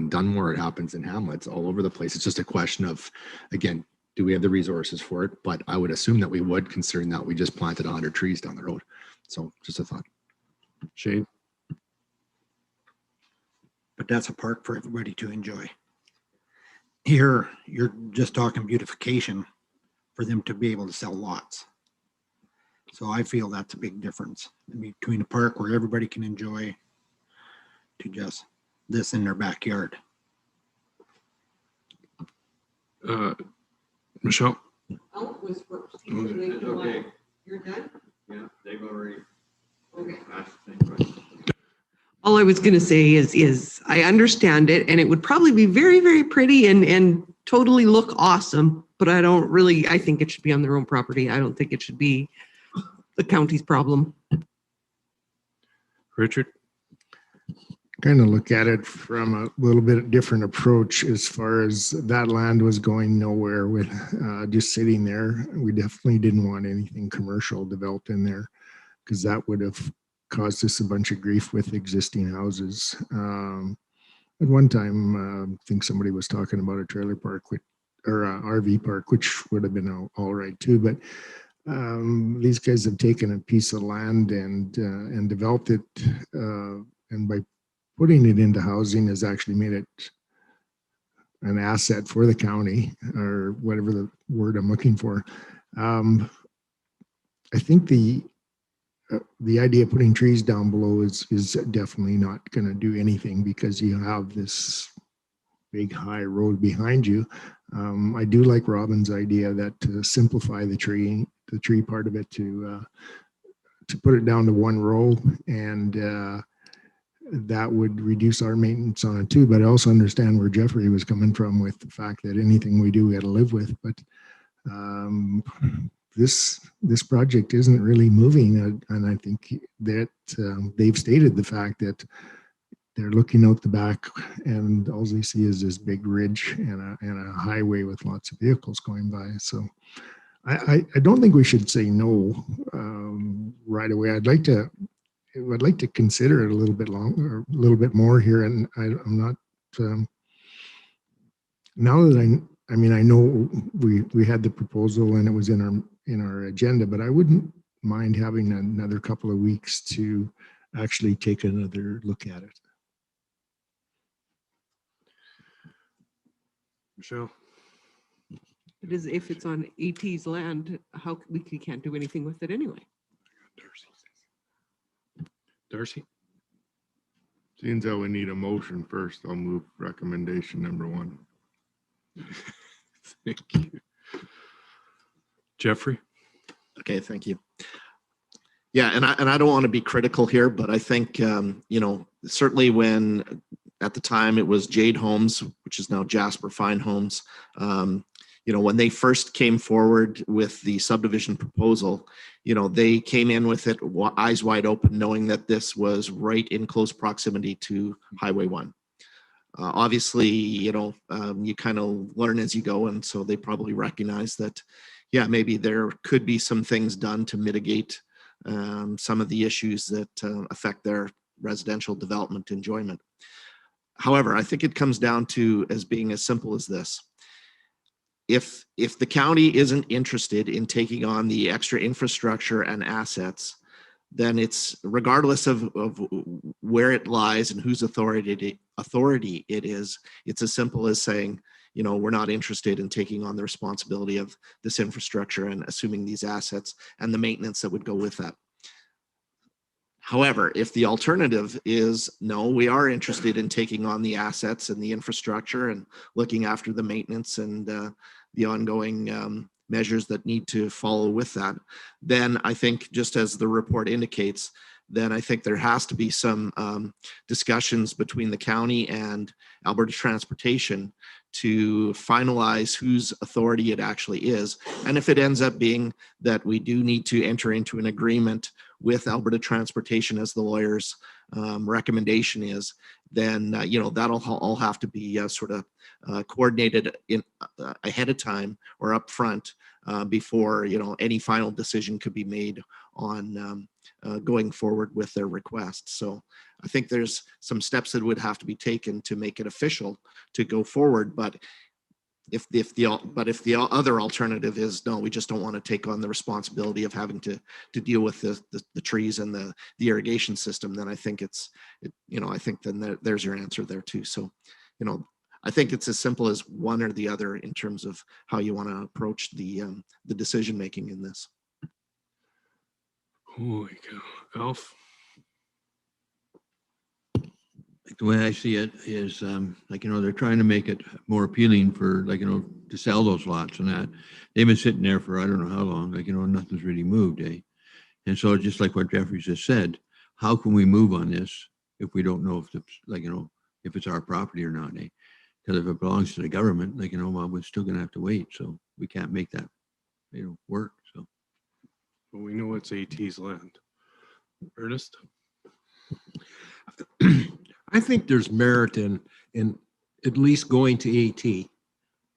Dunmore, it happens in Hamlets, all over the place. It's just a question of, again, do we have the resources for it? But I would assume that we would, considering that we just planted 100 trees down the road. So just a thought. Shane? But that's a park for everybody to enjoy. Here, you're just talking beautification for them to be able to sell lots. So I feel that's a big difference between a park where everybody can enjoy to just this in their backyard. Michelle? I'll whisper. Okay. You're done? Yeah, they've already. Okay. asked. All I was going to say is I understand it, and it would probably be very, very pretty and totally look awesome, but I think it should be on their own property. I don't think it should be the county's problem. Richard? Kind of look at it from a little bit different approach as far as that land was going nowhere with just sitting there. We definitely didn't want anything commercial developed in there because that would have caused us a bunch of grief with existing houses. At one time, I think somebody was talking about a trailer park or a RV park, which would have been all right too. But these guys have taken a piece of land and developed it, and by putting it into housing has actually made it an asset for the county, or whatever the word I'm looking for. I think the idea of putting trees down below is definitely not going to do anything because you have this big high road behind you. I do like Robin's idea that to simplify the tree part of it, to put it down to one row, and that would reduce our maintenance on it too. But I also understand where Jeffrey was coming from with the fact that anything we do, we got to live with. But this project isn't really moving, and I think that they've stated the fact that they're looking out the back, and all they see is this big ridge and a highway with lots of vehicles going by. So I don't think we should say no right away. I'd like to consider it a little bit longer, a little bit more here, and I'm not. Now that I know we had the proposal and it was in our agenda, but I wouldn't mind having another couple of weeks to actually take another look at it. Michelle? It is if it's on AT's land, how we can't do anything with it anyway. Darcy? Seeing as how we need a motion first, I'll move recommendation number 1. Thank you. Jeffrey? Okay, thank you. Yeah, and I don't want to be critical here, but I think, you know, certainly when at the time it was Jade Homes, which is now Jasper Fine Homes, you know, when they first came forward with the subdivision proposal, you know, they came in with it eyes wide open, knowing that this was right in close proximity to Highway 1. Obviously, you know, you kind of learn as you go, and so they probably recognize that, yeah, maybe there could be some things done to mitigate some of the issues that affect their residential development enjoyment. However, I think it comes down to as being as simple as this. If the county isn't interested in taking on the extra infrastructure and assets, then it's regardless of where it lies and whose authority it is, it's as simple as saying, you know, we're not interested in taking on the responsibility of this infrastructure and assuming these assets and the maintenance that would go with that. However, if the alternative is no, we are interested in taking on the assets and the infrastructure and looking after the maintenance and the ongoing measures that need to follow with that, then I think, just as the report indicates, then I think there has to be some discussions between the county and Alberta Transportation to finalize whose authority it actually is. And if it ends up being that we do need to enter into an agreement with Alberta Transportation, as the lawyer's recommendation is, then you know, that'll all have to be sort of coordinated in ahead of time or up front before, you know, any final decision could be made on going forward with their request. So I think there's some steps that would have to be taken to make it official to go forward. But if the other alternative is no, we just don't want to take on the responsibility of having to deal with the trees and the irrigation system, then I think you know, I think then there's your answer there too. So, you know, I think it's as simple as one or the other in terms of how you want to approach the decision making in this. Holy cow. Alf? Like the way I see it is, like, you know, they're trying to make it more appealing for, like, you know, to sell those lots and that. They've been sitting there for I don't know how long, like, you know, nothing's really moved, eh? And so just like what Jeffrey just said, how can we move on this if we don't know if it's, like, you know, if it's our property or not, eh? Because if it belongs to the government, like, you know, well, we're still gonna have to wait, so we can't make that, you know, work, so. But we know it's AT's land. Ernest? I think there's merit in at least going to AT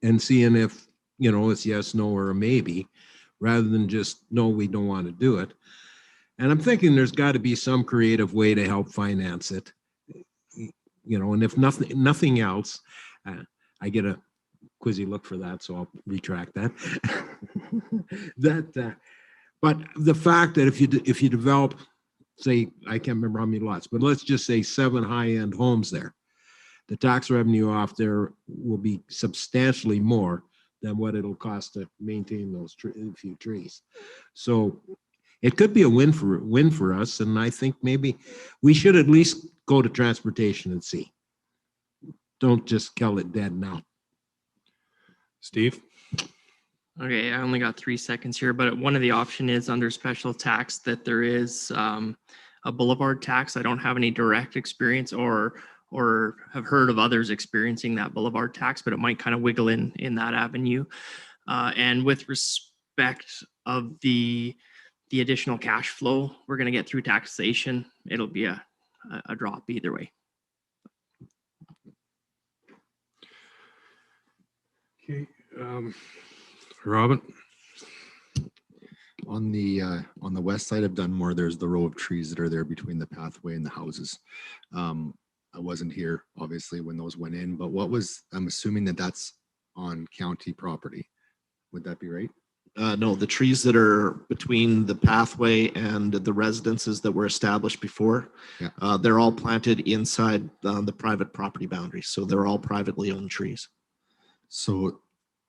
and seeing if, you know, it's yes, no, or a maybe, rather than just, no, we don't want to do it. And I'm thinking there's got to be some creative way to help finance it, you know, and if nothing else, I get a quizzy look for that, so I'll retract that. But the fact that if you develop, say, I can't remember how many lots, but let's just say 7 high-end homes there, the tax revenue off there will be substantially more than what it'll cost to maintain those few trees. So it could be a win for us, and I think maybe we should at least go to transportation and see. Don't just kill it dead now. Steve? Okay, I only got 3 seconds here, but one of the option is under special tax that there is a boulevard tax. I don't have any direct experience or have heard of others experiencing that boulevard tax, but it might kind of wiggle in that avenue. And with respect of the additional cash flow we're going to get through taxation, it'll be a drop either way. Okay. Robin? On the west side of Dunmore, there's the row of trees that are there between the pathway and the houses. I wasn't here, obviously, when those went in, but I'm assuming that's on county property. Would that be right? No, the trees that are between the pathway and the residences that were established before, they're all planted inside the private property boundaries. So they're all privately owned trees. So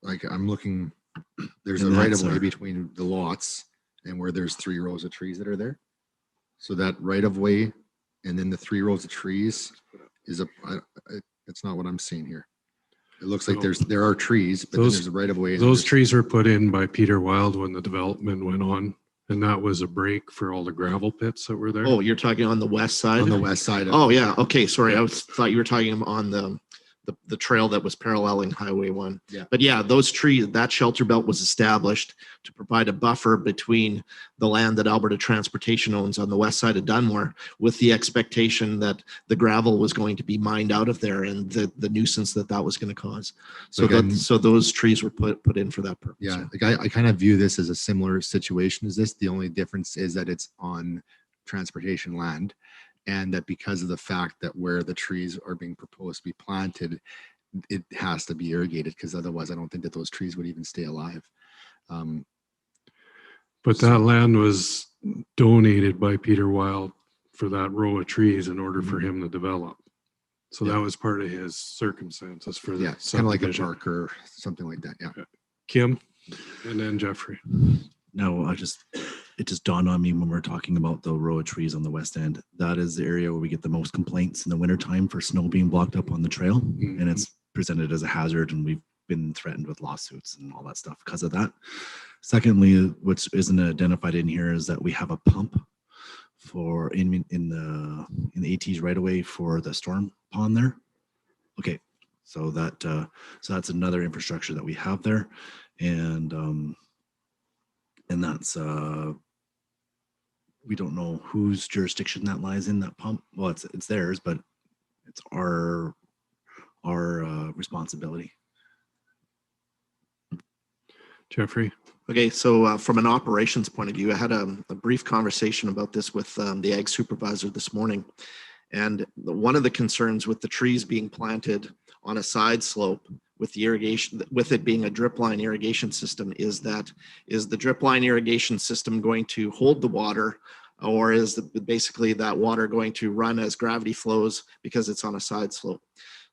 like I'm looking There's a And right that's of way our- between the lots and where there's 3 rows of trees that are there. So that right of way and then the 3 rows of trees is it's not what I'm seeing here. It looks like there are trees, but then there's a right of way. Those trees were put in by Peter Wild when the development went on, and that was a break for all the gravel pits that were there. Oh, you're talking on the west side? On the west side. Oh, yeah. Okay, sorry. Thought you were talking on the trail that was paralleling Highway 1. Yeah. But yeah, those trees, that shelter belt was established to provide a buffer between the land that Alberta Transportation owns on the west side of Dunmore, with the expectation that the gravel was going to be mined out of there and the nuisance that was going to cause. So Again- so those trees were put in for that purpose. Yeah, like I kind of view this as a similar situation as this. The only difference is that it's on transportation land, and that because of the fact that where the trees are being proposed to be planted, it has to be irrigated, because otherwise I don't think that those trees would even stay alive. But that land was donated by Peter Wild for that row of trees in order for him to develop. So that was part of his circumstances for the Yeah, it's kind of like a subdivision. park or something like that. Yeah. Kim, and then Jeffrey. No, it just dawned on me when we're talking about the row of trees on the west end. That is the area where we get the most complaints in the wintertime for snow being blocked up on the trail. And it's presented as a hazard, and we've been threatened with lawsuits and all that stuff because of that. Secondly, which isn't identified in here, is that we have a pump for in the ATs right away for the storm pond there. Okay, so that's another infrastructure that we have there, and that's we don't know whose jurisdiction that lies in, that pump. Well, it's theirs, but it's our responsibility. Jeffrey. Okay, so from an operations point of view, I had a brief conversation about this with the ag supervisor this morning. And one of the concerns with the trees being planted on a side slope with the irrigation, with it being a drip line irrigation system, is the drip line irrigation system going to hold the water, or is basically that water going to run as gravity flows because it's on a side slope?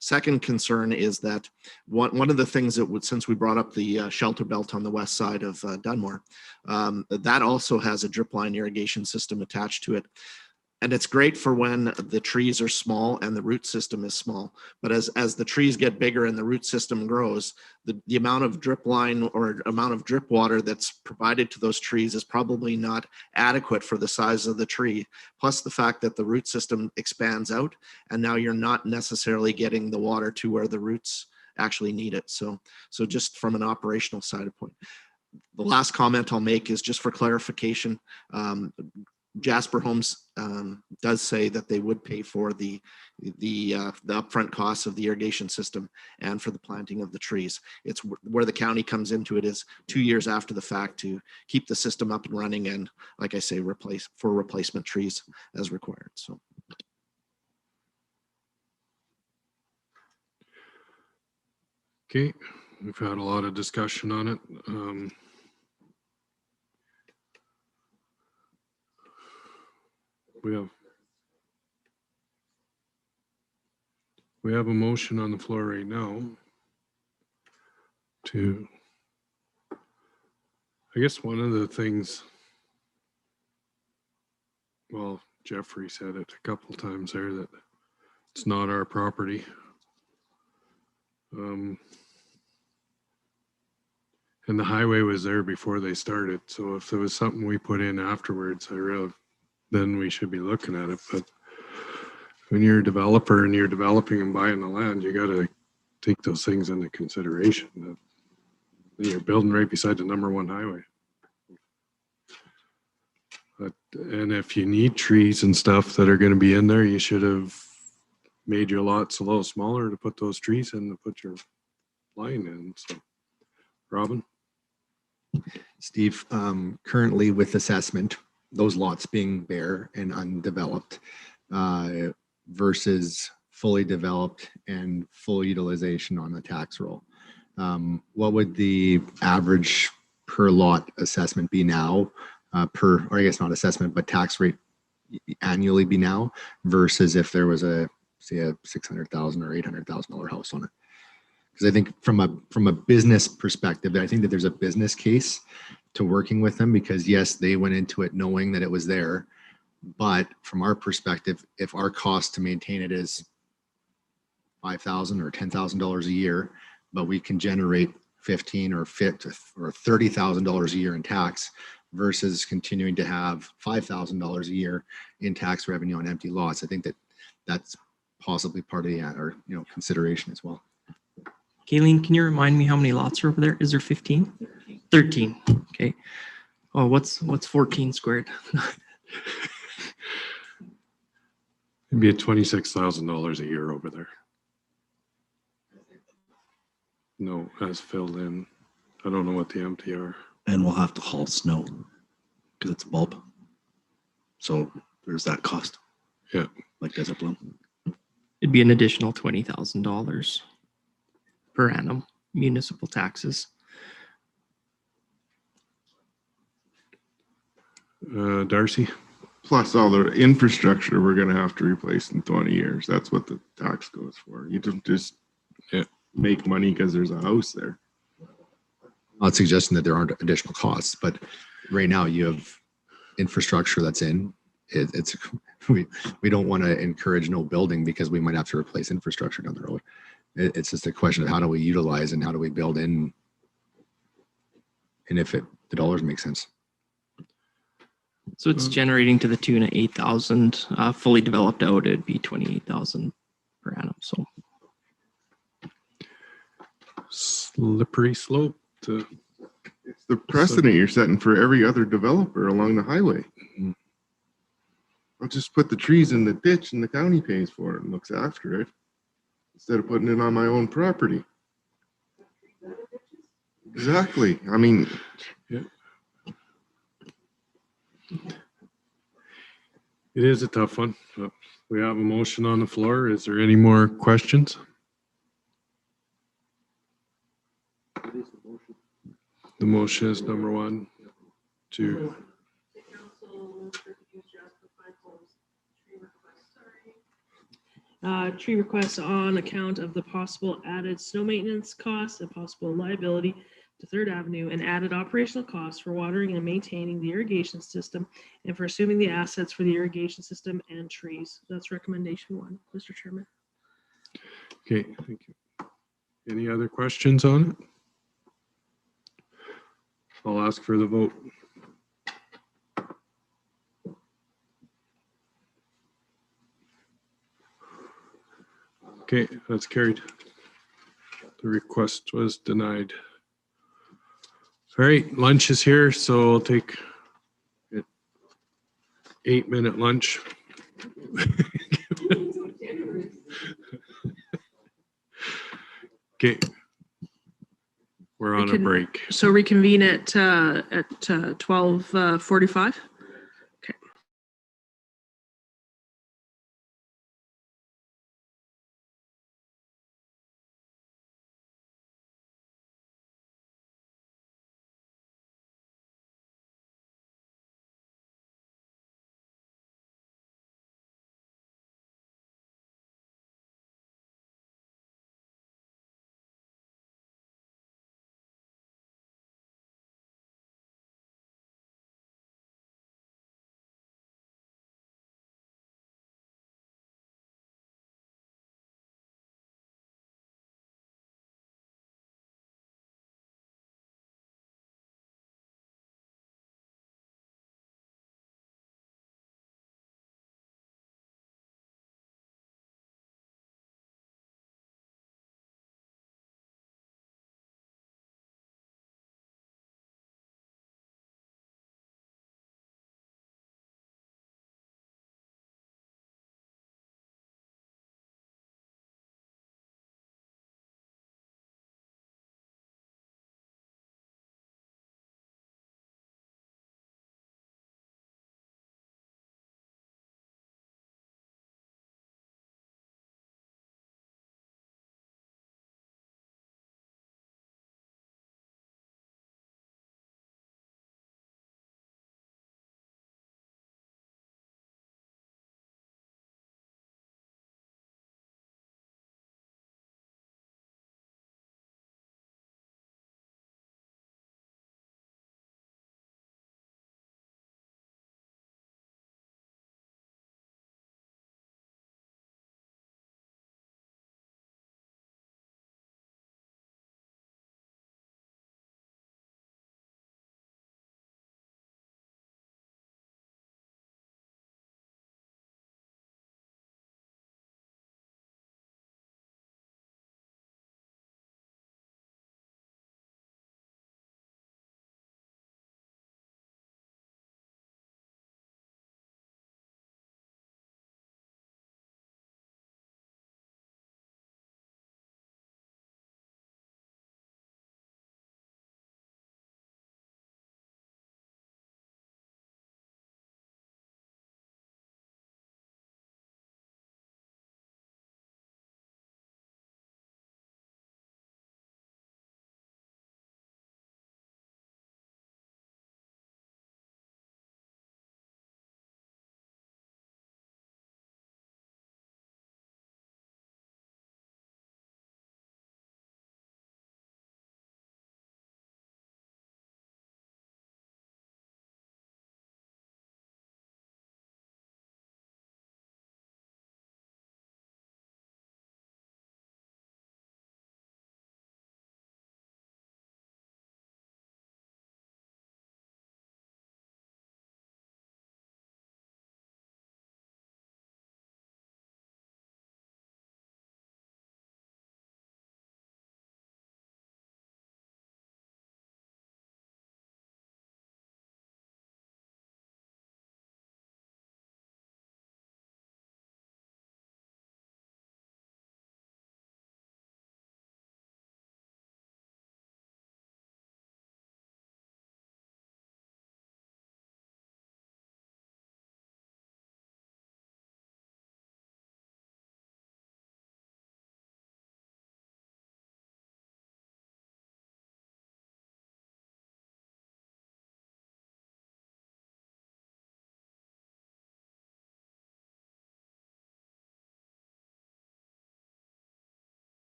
Second concern is that one of the things that would, since we brought up the shelter belt on the west side of Dunmore, that also has a drip line irrigation system attached to it. And it's great for when the trees are small and the root system is small. But as the trees get bigger and the root system grows, the amount of drip line or amount of drip water that's provided to those trees is probably not adequate for the size of the tree. Plus the fact that the root system expands out, and now you're not necessarily getting the water to where the roots actually need it. So just from an operational side of point. The last comment I'll make is just for clarification. Jasper Homes does say that they would pay for the upfront costs of the irrigation system and for the planting of the trees. It's where the county comes into it is 2 years after the fact to keep the system up and running, and like I say, replacement trees as required. So. Okay, we've had a lot of discussion on it. We have a motion on the floor right now to, I guess one of the things, well, Jeffrey said it a couple times there, that it's not our property. And the highway was there before they started. So if there was something we put in afterwards, then we should be looking at it. But when you're a developer and you're developing and buying the land, you got to take those things into consideration. That you're building right beside the #1 highway. And if you need trees and stuff that are going to be in there, you should have made your lots a little smaller to put those trees in to put your line in. So, Robin? Steve, currently with assessment, those lots being bare and undeveloped versus fully developed and full utilization on the tax roll, what would the average per lot assessment be now, or I guess not assessment, but tax rate annually be now versus if there was say a $600,000 or $800,000 house on it? Because I think from a business perspective, I think that there's a business case to working with them, because yes, they went into it knowing that it was there. But from our perspective, if our cost to maintain it is $5,000 or $10,000 a year, but we can generate $15,000 or $30,000 a year in tax versus continuing to have $5,000 a year in tax revenue on empty lots, I think that that's possibly part of the or consideration as well. Kayleen, can you remind me how many lots are over there? Is there 15? 13. Okay. Oh, what's 14 squared? It'd be at $26,000 a year over there. No, as filled in. I don't know what the empty are. And we'll have to haul snow because it's bulb. So there's that cost. Yeah. Like Desert Bloom. It'd be an additional $20,000 per annum municipal taxes. Darcy? Plus all the infrastructure we're going to have to replace in 20 years. That's what the tax goes for. You don't just make money because there's a house there. I'm not suggesting that there aren't additional costs, but right now you have infrastructure that's in. We don't want to encourage no building because we might have to replace infrastructure down the road. It's just a question of how do we utilize and how do we build in, and if the dollars make sense. So it's generating to the tune of 8,000. Fully developed out, it'd be 28,000 per annum. So slippery slope to. It's the precedent you're setting for every other developer along the highway. I'll just put the trees in the ditch and the county pays for it and looks after it instead of putting it on my own property. Exactly. I mean, yeah. It is a tough one. We have a motion on the floor. Is there any more questions? The motion is number 1, 2. Tree requests on account of the possible added snow maintenance costs and possible liability to Third Avenue and added operational costs for watering and maintaining the irrigation system and for assuming the assets for the irrigation system and trees. That's recommendation 1, Mr. Chairman. Okay, thank you. Any other questions on it? I'll ask for the vote. Okay, that's carried. The request was denied. All right, lunch is here, so I'll take an 8-minute lunch. Okay, we're on a break. So reconvene at 12:45.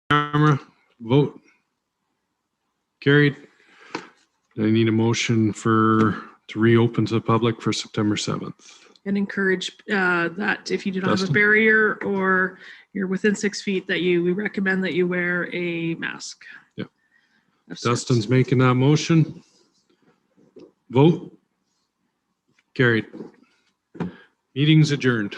camera. Vote. Carried. I need a motion to reopen to the public for September 7th. And encourage that if you do not have a Dustin? barrier or you're within 6 feet, that we recommend that you wear a mask. Yep. of sorts. Dustin's making that motion. Vote. Carried. Meeting's adjourned.